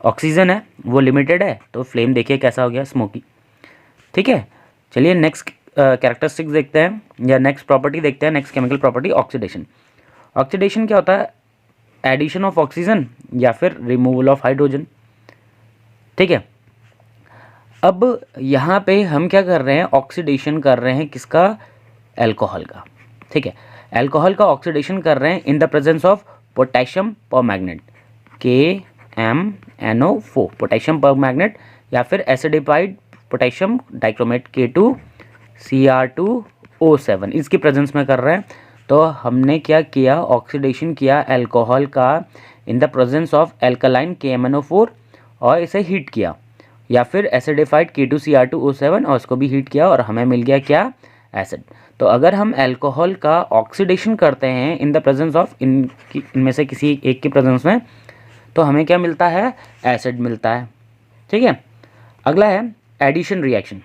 [SPEAKER 1] ऑक्सीजन है वो लिमिटेड है, तो फ्लेम देखिए कैसा हो गया, स्मोकी। ठीक है, चलिए नेक्स्ट कैरेक्टरिस्टिक्स देखते हैं या नेक्स्ट प्रॉपर्टी देखते हैं। Next chemical property oxidation. Oxidation क्या होता है, एडिशन ऑफ ऑक्सीजन या फिर रिमूवल ऑफ हाइड्रोजन। ठीक है, अब यहाँ पे हम क्या कर रहे हैं, ऑक्सीडेशन कर रहे हैं किसका, अल्कोहल का। ठीक है, अल्कोहल का ऑक्सीडेशन कर रहे हैं in the presence of potassium permanganate KMnO4, potassium permanganate, या फिर एसिडिफाइड पोटेशियम डाइक्रोमेट K2Cr2O7, इसकी प्रेजेंस में कर रहे हैं। तो हमने क्या किया, ऑक्सीडेशन किया अल्कोहल का in the presence of alkaline KMnO4 और इसे हीट किया, या फिर एसिडिफाइड K2Cr2O7 और उसको भी हीट किया और हमें मिल गया क्या, एसिड। तो अगर हम अल्कोहल का ऑक्सीडेशन करते हैं इन द प्रेजेंस ऑफ इनमें से किसी एक की प्रेजेंस में, तो हमें क्या मिलता है, एसिड मिलता है। ठीक है, अगला है एडिशन रिएक्शन।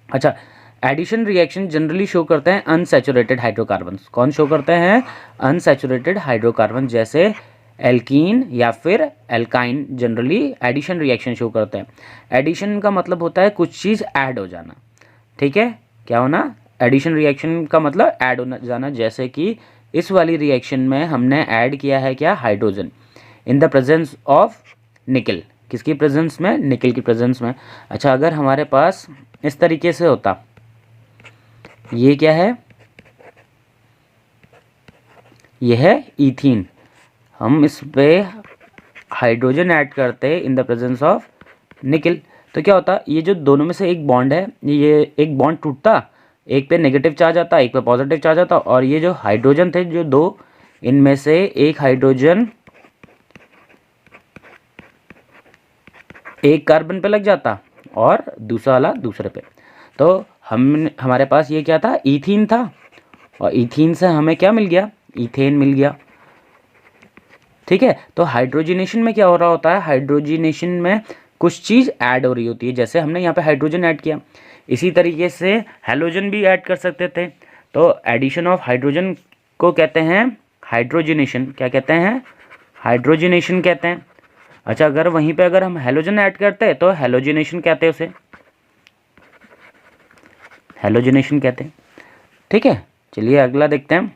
[SPEAKER 1] अच्छा, एडिशन रिएक्शन जनरली शो करते हैं अनसैचुरेटेड हाइड्रोकार्बन्स। कौन शो करते हैं, अनसैचुरेटेड हाइड्रोकार्बन, जैसे एल्कीन या फिर alkyne generally addition reaction show करते हैं। एडिशन का मतलब होता है कुछ चीज़ ऐड हो जाना। ठीक है, क्या होना, एडिशन रिएक्शन का मतलब ऐड हो जाना। जैसे कि इस वाली रिएक्शन में हमने ऐड किया है क्या, hydrogen. In the presence of निकल। किसकी प्रेजेंस में? निकल की प्रेजेंस में। अच्छा, अगर हमारे पास इस तरीके से होता, ये क्या है? ये है ईथीन। हम इस पे हाइड्रोजन ऐड करते इन द प्रेजेंस ऑफ निकल, तो क्या होता? ये जो दोनों में से एक बॉन्ड है, ये एक बॉन्ड टूटता, एक पे नेगेटिव चार्ज आता, एक पे पॉजिटिव चार्ज आता, और ये जो हाइड्रोजन थे जो दो, इनमें से एक हाइड्रोजन एक कार्बन पे लग जाता और दूसरा वाला दूसरे पे। तो हमारे पास ये क्या था? ईथीन था, और ईथीन से हमें क्या मिल गया? ईथेन मिल गया। ठीक है, तो हाइड्रोजनेशन में क्या हो रहा होता है? हाइड्रोजनेशन में कुछ चीज़ ऐड हो रही होती है, जैसे हमने यहाँ पे हाइड्रोजन ऐड किया, इसी तरीके से हैलोजन भी ऐड कर सकते थे। तो एडिशन ऑफ हाइड्रोजन को कहते हैं हाइड्रोजनेशन। क्या कहते हैं? हाइड्रोजनेशन कहते हैं। अच्छा, अगर वहीं पे अगर हम हैलोजन ऐड करते हैं तो हैलोजनेशन कहते हैं, उसे हैलोजनेशन कहते हैं। ठीक है, चलिए अगला देखते हैं।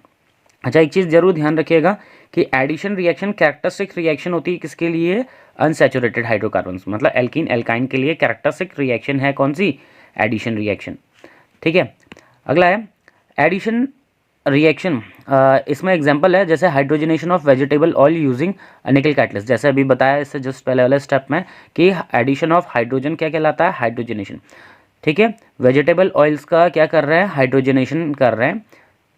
[SPEAKER 1] अच्छा, एक चीज़ जरूर ध्यान रखिएगा कि एडिशन रिएक्शन कैरेक्टरिस्टिक रिएक्शन होती है किसके लिए? अनसैचुरेटेड हाइड्रोकार्बन्स, मतलब एल्कीन एल्काइन के लिए कैरेक्टरिस्टिक रिएक्शन है कौन सी? Addition reaction. ठीक है, अगला है एडिशन रिएक्शन। इसमें एग्जांपल है जैसे hydrogenation of vegetable oil using निकल कैटलिस्ट, जैसे अभी बताया इससे जस्ट पहले वाले स्टेप में कि एडिशन ऑफ हाइड्रोजन क्या कहलाता है? हाइड्रोजनेशन। ठीक है, वेजिटेबल ऑयल्स का क्या कर रहे हैं? हाइड्रोजनेशन कर रहे हैं।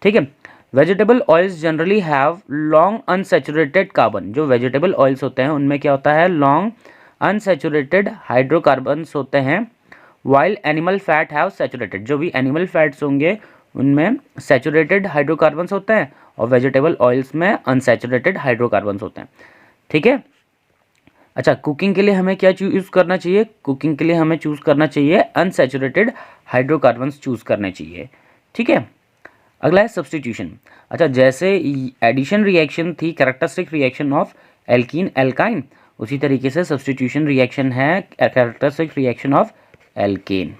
[SPEAKER 1] ठीक है, vegetable oils generally have long unsaturated carbon. जो वेजिटेबल ऑयल्स होते हैं उनमें क्या होता है? लॉन्ग अनसैचुरेटेड हाइड्रोकार्बन्स होते हैं, while animal fat have saturated. जो भी एनिमल फैट्स होंगे उनमें सैचुरेटेड हाइड्रोकार्बन्स होते हैं, और वेजिटेबल ऑयल्स में अनसैचुरेटेड हाइड्रोकार्बन्स होते हैं। ठीक है, अच्छा, कुकिंग के लिए हमें क्या चूज़ करना चाहिए? कुकिंग के लिए हमें चूज़ करना चाहिए अनसैचुरेटेड हाइड्रोकार्बन्स चूज़ करने चाहिए। ठीक है, अगला है सब्स्टिट्यूशन। अच्छा, जैसे एडिशन रिएक्शन थी characteristic reaction of alkene alkyne, उसी तरीके से सब्स्टिट्यूशन रिएक्शन है कैरेक्टरिस्टिक रिएक्शन ऑफ एल्केन।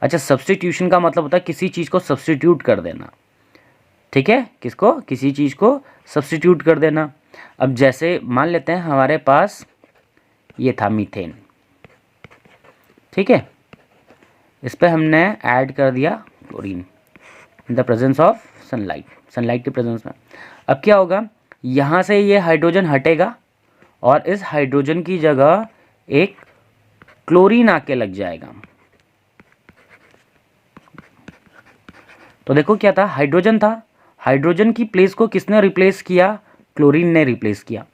[SPEAKER 1] अच्छा, सब्स्टिट्यूशन का मतलब होता है किसी चीज़ को सब्स्टिट्यूट कर देना। ठीक है, किसको? किसी चीज़ को सब्स्टिट्यूट कर देना। अब जैसे मान लेते हैं हमारे पास ये था मीथेन। ठीक है, इस पर हमने ऐड कर दिया chlorine in the presence of sunlight, sunlight के प्रेजेंस में। अब क्या होगा? यहाँ से ये हाइड्रोजन हटेगा और इस हाइड्रोजन की जगह एक क्लोरीन आके लग जाएगा। तो देखो क्या था? हाइड्रोजन था, हाइड्रोजन की प्लेस को किसने रिप्लेस किया? क्लोरीन ने रिप्लेस किया।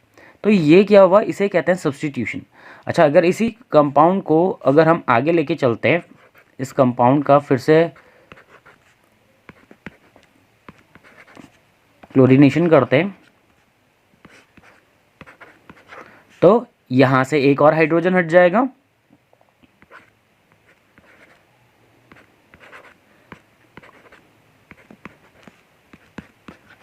[SPEAKER 1] तो ये क्या हुआ? इसे कहते हैं सब्स्टिट्यूशन। अच्छा, अगर इसी कंपाउंड को अगर हम आगे लेके चलते हैं, इस कंपाउंड का फिर से क्लोरीनेशन करते हैं, तो यहां से एक और हाइड्रोजन हट जाएगा,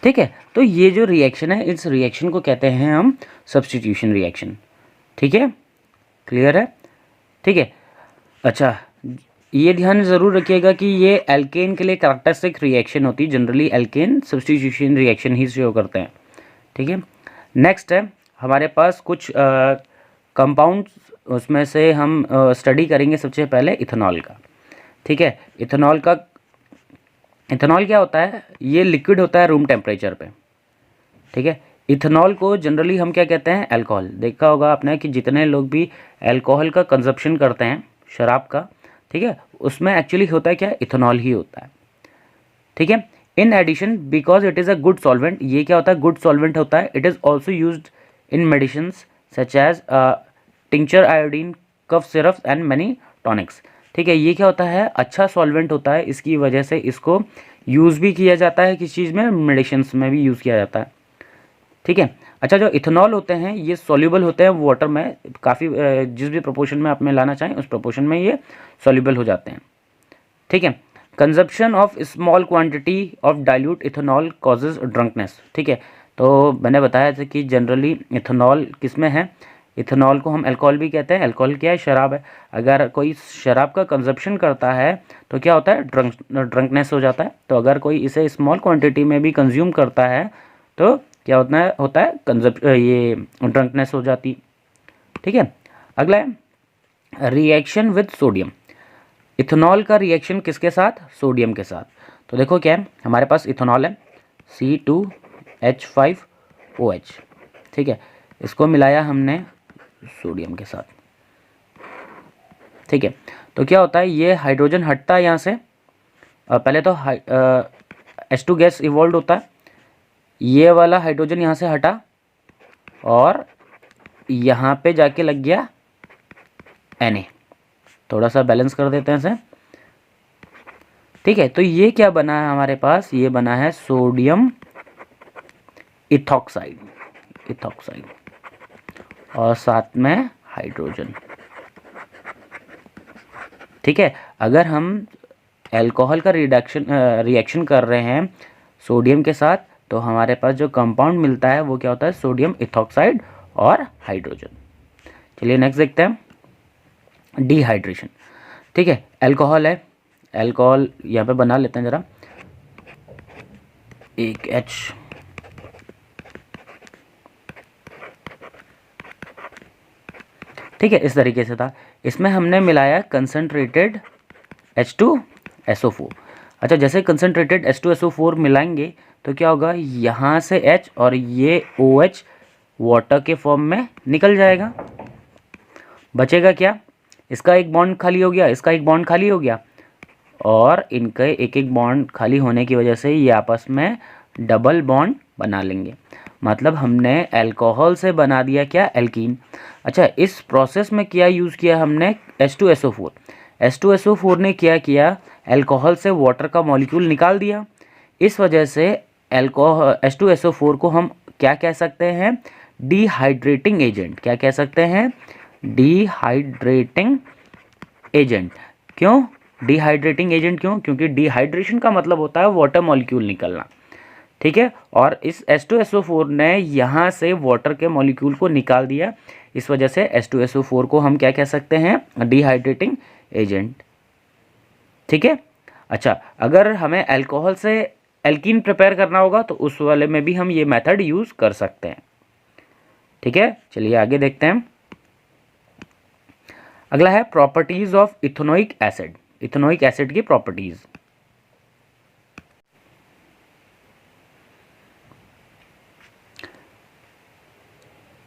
[SPEAKER 1] ठीक है। तो ये जो रिएक्शन है, इस रिएक्शन को कहते हैं हम सब्स्टिट्यूशन रिएक्शन। ठीक है, क्लियर है? ठीक है, अच्छा, ये ध्यान ज़रूर रखिएगा कि ये एल्केन के लिए कैरेक्टरिस्टिक रिएक्शन होती है। जनरली एल्केन सब्स्टिट्यूशन रिएक्शन ही शो करते हैं। ठीक है, नेक्स्ट है हमारे पास कुछ कंपाउंड्स, उसमें से हम स्टडी करेंगे सबसे पहले इथेनॉल का। ठीक है, इथेनॉल क्या होता है? ये लिक्विड होता है रूम टेम्परेचर पे। ठीक है, इथेनॉल को जनरली हम क्या कहते हैं? अल्कोहल। देखा होगा आपने कि जितने लोग भी अल्कोहल का कंजप्शन करते हैं, शराब का, ठीक है, उसमें एक्चुअली होता है क्या? इथेनॉल ही होता है। ठीक है, in addition because it is a good solvent, ये क्या होता है? गुड सॉल्वेंट होता है। It is also used in medicine such as tincture, iodine, cough syrups and many tonics. ठीक है, ये क्या होता है? अच्छा सॉल्वेंट होता है, इसकी वजह से इसको यूज़ भी किया जाता है किस चीज़ में? मेडिसिन में भी यूज़ किया जाता है। ठीक है, अच्छा, जो इथेनॉल होते हैं ये सॉल्युबल होते हैं वाटर में, काफ़ी जिस भी प्रोपोर्शन में आप में लाना चाहें उस प्रोपोर्शन में ये सॉल्युबल हो जाते हैं। ठीक है, consumption of small quantity of dilute ethanol causes drunkenness. ठीक है, तो मैंने बताया था कि जनरली इथेनॉल किस में है? इथेनॉल को हम अल्कोहल भी कहते हैं। अल्कोहल क्या है? शराब है। अगर कोई शराब का कंजप्शन करता है तो क्या होता है? ड्रंकनेस हो जाता है। तो अगर कोई इसे स्मॉल क्वांटिटी में भी कंज्यूम करता है तो क्या होता है ये ड्रंकनेस हो जाती। ठीक है, अगला है रिएक्शन विद सोडियम। इथेनॉल का रिएक्शन किसके साथ? सोडियम के साथ। तो देखो क्या है, हमारे पास इथेनॉल है C2H5OH। ठीक है, इसको मिलाया हमने सोडियम के साथ। ठीक है, तो क्या होता है, ये हाइड्रोजन हटता है यहाँ से। पहले तो H2 गैस इवॉल्व होता है, ये वाला हाइड्रोजन यहाँ से हटा और यहाँ पे जाके लग गया Na। थोड़ा सा बैलेंस कर देते हैं इसे। ठीक है, तो ये क्या बना है हमारे पास? ये बना है सोडियम इथॉक्साइड और साथ में हाइड्रोजन। ठीक है, अगर हम अल्कोहल का रिएक्शन कर रहे हैं सोडियम के साथ, तो हमारे पास जो कंपाउंड मिलता है वो क्या होता है? सोडियम इथॉक्साइड और हाइड्रोजन। चलिए नेक्स्ट देखते हैं, डिहाइड्रेशन। ठीक है, अल्कोहल है, अल्कोहल यहाँ पे बना लेते हैं ज़रा, एक H। ठीक है, इस तरीके से था। इसमें हमने मिलाया कंसनट्रेटेड H2SO4। अच्छा, जैसे कंसनट्रेटेड H2SO4 मिलाएंगे तो क्या होगा, यहाँ से H और ये OH वाटर के फॉर्म में निकल जाएगा। बचेगा क्या? इसका एक बॉन्ड खाली हो गया, इसका एक बॉन्ड खाली हो गया, और इनके एक एक बॉन्ड खाली होने की वजह से ये आपस में डबल बॉन्ड बना लेंगे। मतलब हमने अल्कोहल से बना दिया क्या? एल्कीन। अच्छा, इस प्रोसेस में क्या यूज़ किया हमने? H2SO4। H2SO4 ने क्या किया? अल्कोहल से वाटर का मॉलिक्यूल निकाल दिया। इस वजह से H2SO4 को हम क्या कह सकते हैं? Dehydrating agent. क्या कह सकते हैं? Dehydrating agent. क्यों डिहाइड्रेटिंग एजेंट? क्योंकि डिहाइड्रेशन का मतलब होता है वाटर मॉलिक्यूल निकलना। ठीक है, और इस H2SO4 ने यहाँ से वाटर के मॉलिक्यूल को निकाल दिया। इस वजह से H2SO4 को हम क्या कह सकते हैं? Dehydrating agent. ठीक है, अच्छा, अगर हमें अल्कोहल से एल्कीन प्रिपेयर करना होगा तो उस वाले में भी हम ये मेथड यूज़ कर सकते हैं। ठीक है, चलिए आगे देखते हैं। अगला है properties of ethanoic acid. Ethanoic acid की प्रॉपर्टीज।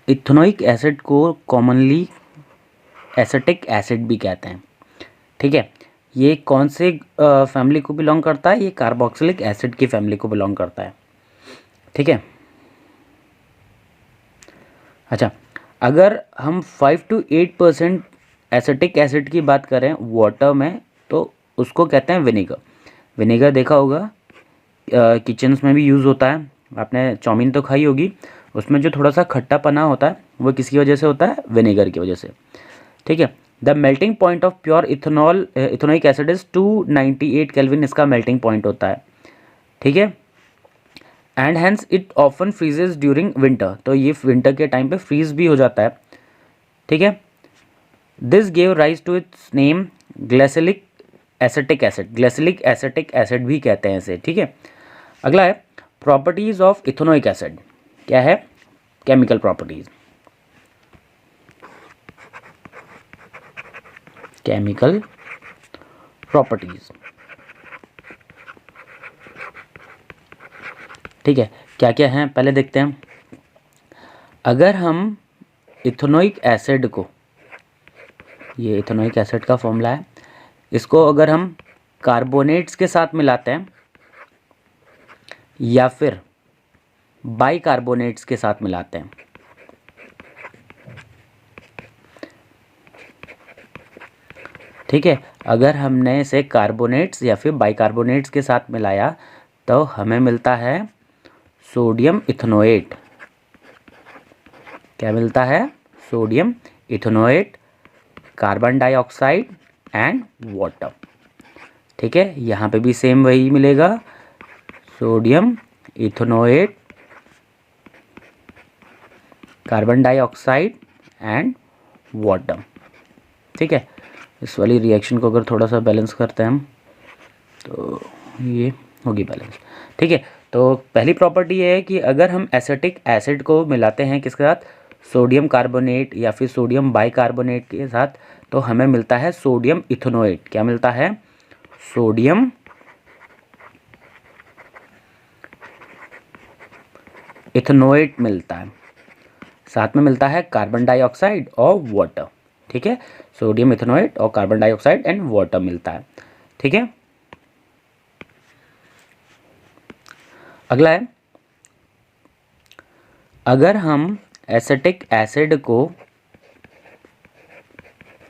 [SPEAKER 1] इथेनोइक एसिड को कॉमनली एसिटिक एसिड भी कहते हैं। ठीक है, ये कौन से फैमिली को बिलोंग करता है? ये कार्बोक्सिलिक एसिड की फैमिली को बिलोंग करता है। ठीक है, अच्छा, अगर हम 5 to 8% एसिटिक एसिड की बात करें वाटर में तो उसको कहते हैं विनेगर। विनेगर देखा होगा किचन्स में भी यूज़ होता है। आपने चाउमीन तो खाई होगी, उसमें जो थोड़ा सा खट्टा पना होता है वो किसकी वजह से होता है? विनेगर की वजह से। ठीक है, the melting point of pure ethanoic acid is 298 kelvin, इसका मेल्टिंग पॉइंट होता है। ठीक है, and hence it often freezes during winter, तो ये विंटर के टाइम पे फ्रीज भी हो जाता है। ठीक है, this gave rise to its name glacial acetic acid. Glacial acetic acid भी कहते हैं इसे। ठीक है, अगला है प्रॉपर्टीज ऑफ इथेनोइक एसिड। क्या है? Chemical properties. Chemical properties. ठीक है, क्या क्या हैं पहले देखते हैं। अगर हम इथेनोइक एसिड को, ये इथेनोइक एसिड का फॉर्मूला है, इसको अगर हम कार्बोनेट्स के साथ मिलाते हैं या फिर बाइकार्बोनेट्स के साथ मिलाते हैं, ठीक है, अगर हमने इसे कार्बोनेट्स या फिर बाइकार्बोनेट्स के साथ मिलाया तो हमें मिलता है सोडियम इथेनोएट। क्या मिलता है? Sodium ethanoate, carbon dioxide and water. ठीक है, यहाँ पे भी सेम वही मिलेगा, sodium ethanoate, carbon dioxide and water. ठीक है, इस वाली रिएक्शन को अगर थोड़ा सा बैलेंस करते हैं हम तो ये होगी बैलेंस। ठीक है, तो पहली प्रॉपर्टी ये है कि अगर हम एसिटिक एसिड को मिलाते हैं किसके साथ, सोडियम कार्बोनेट या फिर सोडियम बाइकार्बोनेट के साथ, तो हमें मिलता है सोडियम इथेनोएट। क्या मिलता है, सोडियम इथेनोएट मिलता है। साथ में मिलता है कार्बन डाइऑक्साइड और वाटर। ठीक है, सोडियम इथेनोएट और कार्बन डाइऑक्साइड एंड वाटर मिलता है। ठीक है, अगला है, अगर हम एसिटिक एसिड को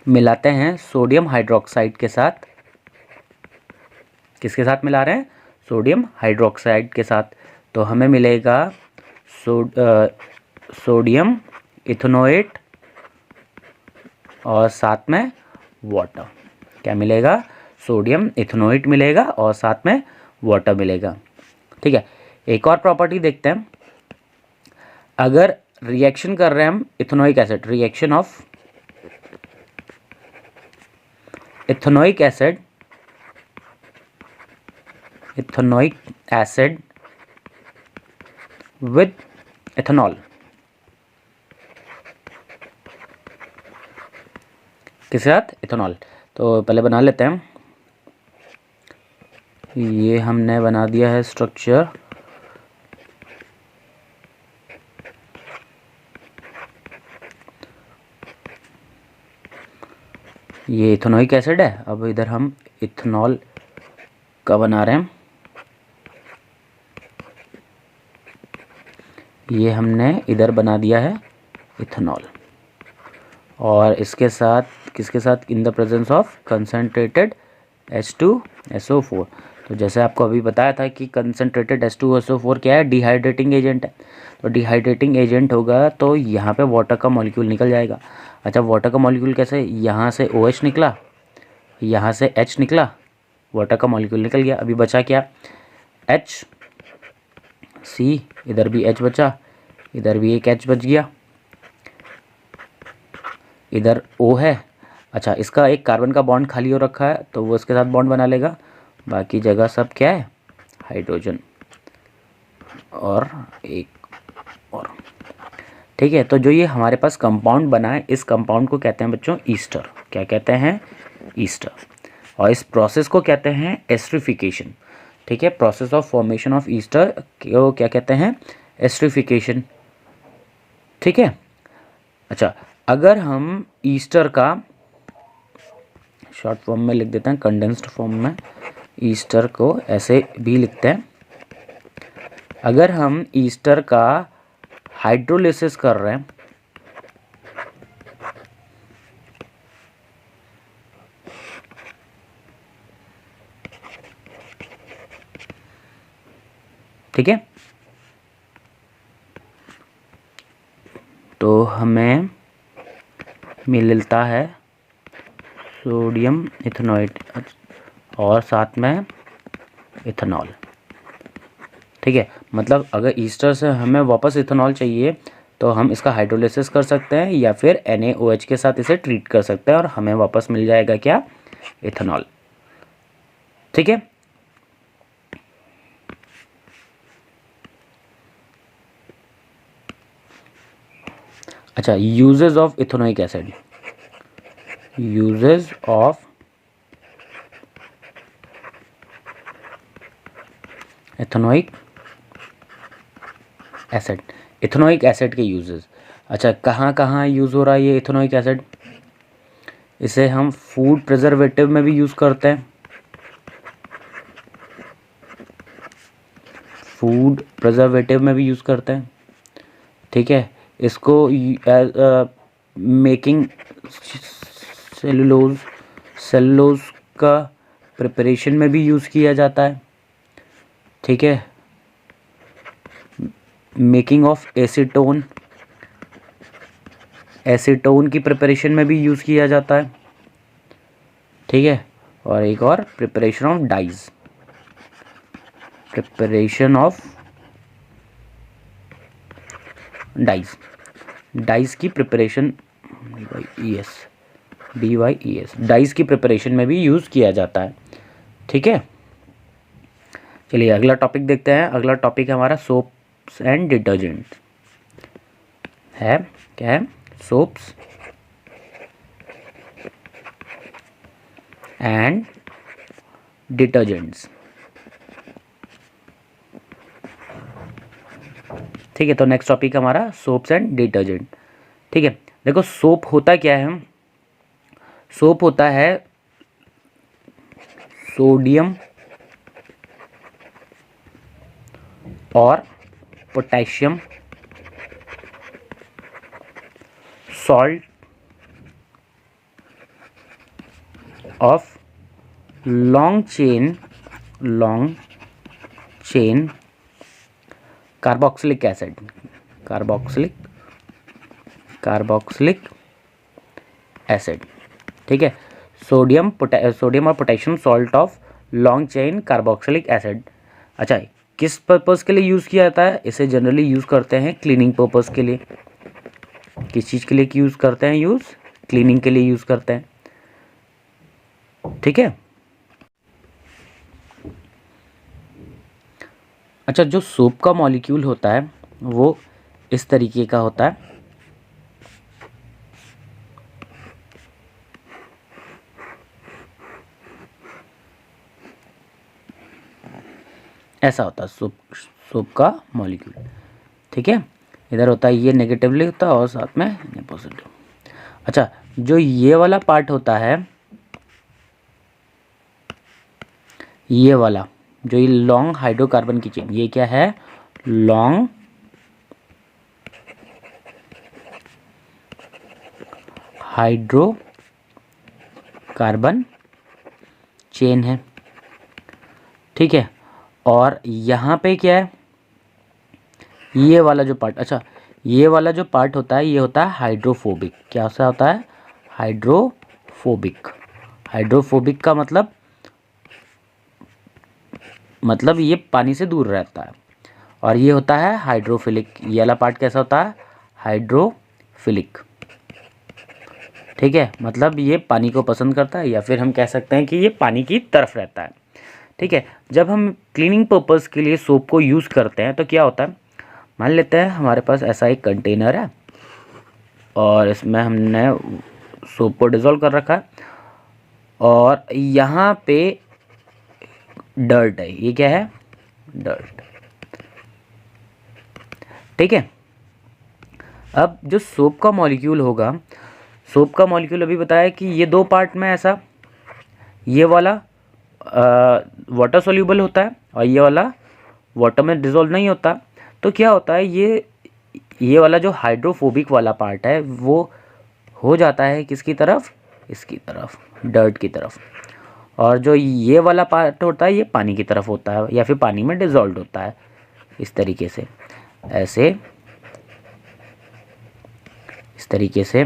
[SPEAKER 1] मिलाते हैं सोडियम हाइड्रोक्साइड के साथ, किसके साथ मिला रहे हैं, सोडियम हाइड्रोक्साइड के साथ, तो हमें मिलेगा सोडियम इथेनोएट और साथ में वाटर। क्या मिलेगा, सोडियम इथेनोएट मिलेगा और साथ में वाटर मिलेगा। ठीक है, एक और प्रॉपर्टी देखते हैं। अगर रिएक्शन कर रहे हैं हम ethanoic acid, reaction of ethanoic acid with ethanol, किसके साथ, इथेनॉल। तो पहले बना लेते हैं, ये हमने बना दिया है स्ट्रक्चर। ये इथेनोइक एसिड है, अब इधर हम इथेनॉल का बना रहे हैं। ये हमने इधर बना दिया है इथेनॉल, और इसके साथ किसके साथ, in the presence of concentrated H2SO4। तो जैसे आपको अभी बताया था कि कंसनट्रेटेड H2SO4 क्या है, डिहाइड्रेटिंग एजेंट है। तो डिहाइड्रेटिंग एजेंट होगा तो यहाँ पे वाटर का मॉलिक्यूल निकल जाएगा। अच्छा, वाटर का मॉलिक्यूल कैसे, यहाँ से OH निकला, यहाँ से H निकला, वाटर का मॉलिक्यूल निकल गया। अभी बचा क्या, HC, इधर भी H बचा, इधर भी एक H बच गया, इधर O है। अच्छा, इसका एक कार्बन का बॉन्ड खाली हो रखा है तो वो इसके साथ बॉन्ड बना लेगा, बाकी जगह सब क्या है, हाइड्रोजन और एक और। ठीक है, तो जो ये हमारे पास कंपाउंड बना है, इस कंपाउंड को कहते हैं बच्चों ईस्टर। क्या कहते हैं, ईस्टर। और इस प्रोसेस को कहते हैं एस्टरिफिकेशन। ठीक है, process of formation of Easter को क्या कहते हैं, एस्टरिफिकेशन। ठीक है, अच्छा, अगर हम ईस्टर का शॉर्ट फॉर्म में लिख देते हैं, कंडेंस्ड फॉर्म में, ईस्टर को ऐसे भी लिखते हैं। अगर हम ईस्टर का हाइड्रोलिसिस कर रहे हैं, ठीक है, तो हमें मिलता है सोडियम इथेनोएट और साथ में इथेनॉल। ठीक है, मतलब अगर ईस्टर से हमें वापस इथेनॉल चाहिए तो हम इसका हाइड्रोलिसिस कर सकते हैं या फिर NaOH के साथ इसे ट्रीट कर सकते हैं और हमें वापस मिल जाएगा क्या, इथेनॉल। ठीक है, अच्छा, uses of ethanoic acid, uses of ethanoic acid, ethanoic acid के यूजेस। अच्छा, कहाँ कहाँ यूज़ हो रहा है ये इथेनोइक एसिड, इसे हम फूड प्रिजर्वेटिव में भी यूज़ करते हैं, फूड प्रिजर्वेटिव में भी यूज़ करते हैं। ठीक है, इसको मेकिंग सेलुलोज का प्रिपरेशन में भी यूज़ किया जाता है। ठीक है, मेकिंग ऑफ एसीटोन की प्रिपरेशन में भी यूज़ किया जाता है। ठीक है, और एक और preparation of dyes, preparation of dyes की प्रिपरेशन, DYES डाइज की प्रिपरेशन में भी यूज़ किया जाता है। ठीक है, चलिए अगला टॉपिक देखते हैं। अगला टॉपिक है हमारा सोप्स एंड डिटर्जेंट है। क्या है? Soaps and detergents. ठीक है, तो नेक्स्ट टॉपिक हमारा सोप्स एंड डिटर्जेंट। ठीक है, देखो सोप होता क्या है? सोप होता है सोडियम और potassium salt of long chain carboxylic acid, carboxylic acid. ठीक है, सोडियम और potassium salt of long chain carboxylic acid. अच्छा, किस पर्पज़ के लिए यूज़ किया जाता है? इसे जनरली यूज़ करते हैं क्लीनिंग पर्पज़ के लिए। किस चीज़ के लिए यूज़ करते हैं? क्लीनिंग के लिए यूज़ करते हैं। ठीक है। अच्छा, जो सोप का मॉलिक्यूल होता है वो इस तरीके का होता है। ऐसा होता है सोप का मॉलिक्यूल। ठीक है, इधर होता है ये नेगेटिवली होता है और साथ में पॉजिटिव। अच्छा, जो ये वाला पार्ट होता है, ये वाला जो ये लॉन्ग हाइड्रोकार्बन की चेन, ये क्या है? लॉन्ग हाइड्रोकार्बन चेन है। ठीक है, और यहाँ पे क्या है? ये वाला जो पार्ट, अच्छा ये वाला जो पार्ट होता है ये होता है हाइड्रोफोबिक। क्या सा होता है? हाइड्रोफोबिक। हाइड्रोफोबिक का मतलब ये पानी से दूर रहता है। और ये होता है हाइड्रोफिलिक। ये वाला पार्ट कैसा होता है? हाइड्रोफिलिक। ठीक है, मतलब ये पानी को पसंद करता है, या फिर हम कह सकते हैं कि ये पानी की तरफ रहता है। ठीक है, जब हम क्लीनिंग पर्पज़ के लिए सोप को यूज़ करते हैं तो क्या होता है? मान लेते हैं हमारे पास ऐसा एक कंटेनर है और इसमें हमने सोप को डिज़ोल्व कर रखा है और यहाँ पे डर्ट है। ये क्या है? डर्ट। ठीक है, अब जो सोप का मॉलिक्यूल होगा, सोप का मॉलिक्यूल अभी बताया कि ये दो पार्ट में ऐसा, ये वाला वाटर सोल्यूबल होता है और ये वाला वाटर में डिज़ोल्व नहीं होता। तो क्या होता है? ये वाला जो हाइड्रोफोबिक वाला पार्ट है वो हो जाता है किसकी तरफ? इसकी तरफ, डर्ट की तरफ। और जो ये वाला पार्ट होता है ये पानी की तरफ होता है या फिर पानी में डिज़ोल्व होता है। इस तरीके से, ऐसे, इस तरीके से।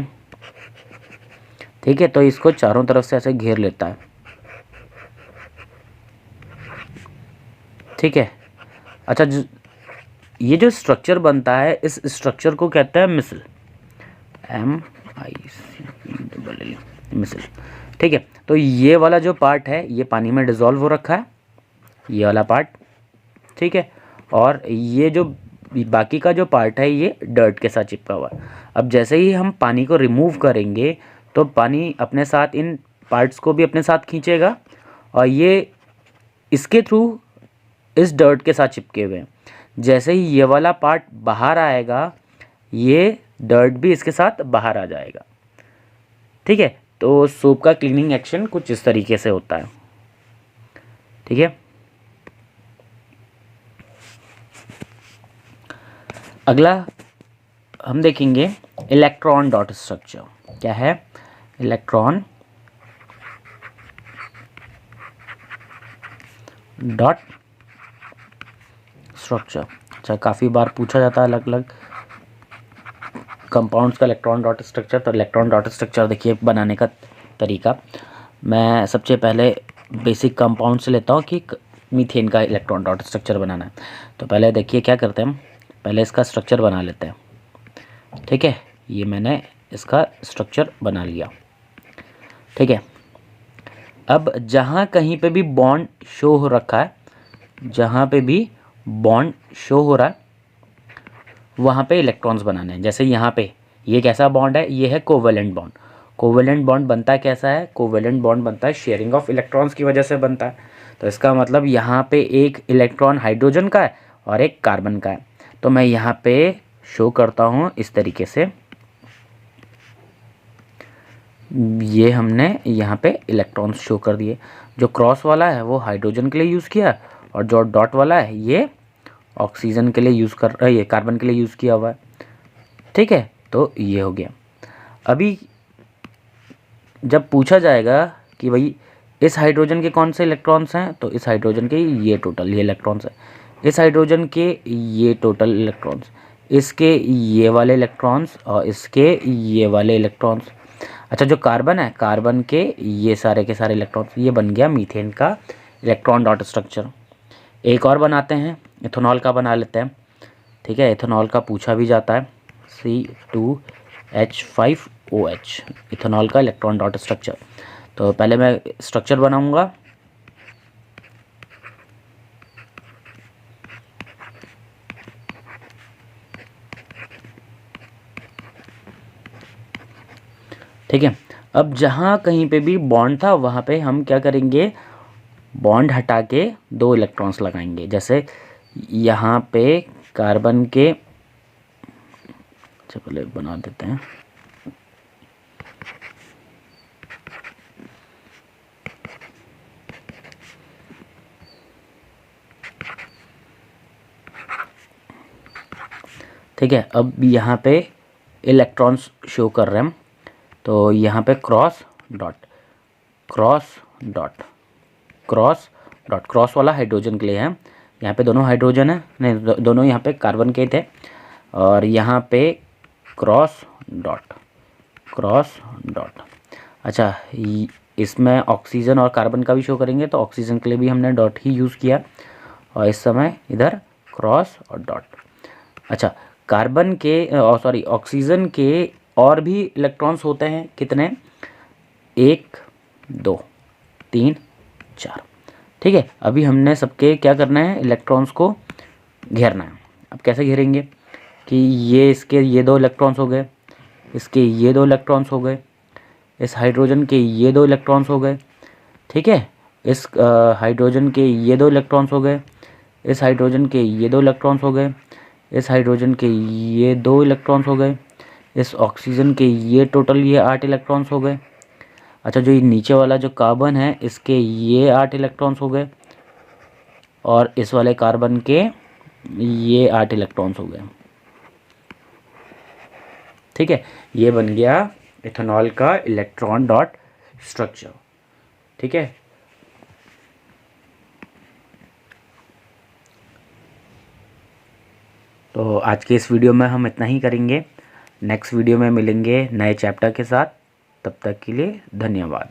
[SPEAKER 1] ठीक है, तो इसको चारों तरफ से ऐसे घेर लेता है। ठीक है, अच्छा, ये जो स्ट्रक्चर बनता है इस स्ट्रक्चर को कहते हैं मिसल। MICL, मिसल। ठीक है, तो ये वाला जो पार्ट है ये पानी में डिज़ोल्व हो रखा है, ये वाला पार्ट। ठीक है, और ये जो बाकी का जो पार्ट है ये डर्ट के साथ चिपका हुआ है। अब जैसे ही हम पानी को रिमूव करेंगे तो पानी अपने साथ इन पार्ट्स को भी अपने साथ खींचेगा और ये इसके थ्रू इस डर्ट के साथ चिपके हुए हैं। जैसे ही ये वाला पार्ट बाहर आएगा ये डर्ट भी इसके साथ बाहर आ जाएगा। ठीक है, तो सोप का क्लीनिंग एक्शन कुछ इस तरीके से होता है। ठीक है, अगला हम देखेंगे इलेक्ट्रॉन डॉट स्ट्रक्चर। क्या है? Electron dot structure. अच्छा, काफ़ी बार पूछा जाता है अलग अलग कंपाउंड्स का इलेक्ट्रॉन डॉट स्ट्रक्चर। तो इलेक्ट्रॉन डॉट स्ट्रक्चर देखिए बनाने का तरीका, मैं सबसे पहले बेसिक कंपाउंड से लेता हूँ कि मीथेन का इलेक्ट्रॉन डॉट स्ट्रक्चर बनाना है। तो पहले देखिए क्या करते हैं, पहले इसका स्ट्रक्चर बना लेते हैं। ठीक है, ये मैंने इसका स्ट्रक्चर बना लिया। ठीक है, अब जहाँ कहीं पे भी बॉन्ड शो हो रखा है जहाँ पे भी बॉन्ड शो हो रहा है वहाँ पे इलेक्ट्रॉन्स बनाने हैं। जैसे यहाँ पे ये कैसा बॉन्ड है, ये है कोवेलेंट बॉन्ड। कोवेलेंट बॉन्ड बनता है कैसा है, कोवेलेंट बॉन्ड बनता है शेयरिंग ऑफ इलेक्ट्रॉन्स की वजह से बनता है। तो इसका मतलब यहाँ पे एक इलेक्ट्रॉन हाइड्रोजन का है और एक कार्बन का है। तो मैं यहाँ पे शो करता हूँ इस तरीके से, ये हमने यहाँ पे इलेक्ट्रॉन्स शो कर दिए। जो क्रॉस वाला है वो हाइड्रोजन के लिए यूज़ किया और जो डॉट वाला है ये ऑक्सीजन के लिए यूज़ कर रहा है, ये कार्बन के लिए यूज़ किया हुआ है। ठीक है, तो ये हो गया। अभी जब पूछा जाएगा कि भाई इस हाइड्रोजन के कौन से इलेक्ट्रॉन्स हैं, तो इस हाइड्रोजन के ये टोटल ये इलेक्ट्रॉन्स हैं, इस हाइड्रोजन के ये टोटल इलेक्ट्रॉन्स, इसके ये वाले इलेक्ट्रॉन्स और इसके ये वाले इलेक्ट्रॉन्स। अच्छा, जो कार्बन है, कार्बन के ये सारे के सारे इलेक्ट्रॉन्स। ये बन गया मीथेन का इलेक्ट्रॉन डॉट स्ट्रक्चर। एक और बनाते हैं, इथेनॉल का बना लेते हैं। ठीक है, इथेनॉल का पूछा भी जाता है, C2H5OH, इथेनॉल का इलेक्ट्रॉन डॉट स्ट्रक्चर। तो पहले मैं स्ट्रक्चर बनाऊंगा। ठीक है, अब जहाँ कहीं पे भी बॉन्ड था वहाँ पे हम क्या करेंगे, बॉन्ड हटा के 2 इलेक्ट्रॉन्स लगाएंगे। जैसे यहाँ पे कार्बन के, चलो बना देते हैं। ठीक है, अब यहाँ पे इलेक्ट्रॉन्स शो कर रहे हैं हम। तो यहाँ पे cross dot cross dot cross dot, cross वाला हाइड्रोजन के लिए है। यहाँ पे दोनों हाइड्रोजन है, नहीं दोनों यहाँ पे कार्बन के थे। और यहाँ पे क्रॉस डॉट। अच्छा, इसमें ऑक्सीजन और कार्बन का भी शो करेंगे, तो ऑक्सीजन के लिए भी हमने डॉट ही यूज़ किया और इस समय इधर क्रॉस और डॉट। अच्छा, कार्बन के सॉरी ऑक्सीजन के और भी इलेक्ट्रॉन्स होते हैं कितने, 1 2 3 4। ठीक है, अभी हमने सबके क्या करना है, इलेक्ट्रॉन्स को घेरना है। अब कैसे घेरेंगे कि ये इसके ये 2 इलेक्ट्रॉन्स हो गए, इसके ये 2 इलेक्ट्रॉन्स हो गए, इस हाइड्रोजन के ये 2 इलेक्ट्रॉन्स हो गए। ठीक है, इस हाइड्रोजन के ये 2 इलेक्ट्रॉन्स हो गए, इस हाइड्रोजन के ये 2 इलेक्ट्रॉन्स हो गए, इस हाइड्रोजन के ये 2 इलेक्ट्रॉन्स हो गए, इस ऑक्सीजन के ये टोटल ये 8 इलेक्ट्रॉन्स हो गए। अच्छा, जो ये नीचे वाला जो कार्बन है इसके ये 8 इलेक्ट्रॉन्स हो गए और इस वाले कार्बन के ये 8 इलेक्ट्रॉन्स हो गए। ठीक है, ये बन गया इथेनॉल का इलेक्ट्रॉन डॉट स्ट्रक्चर। ठीक है, तो आज के इस वीडियो में हम इतना ही करेंगे। नेक्स्ट वीडियो में मिलेंगे नए चैप्टर के साथ। तब तक के लिए धन्यवाद।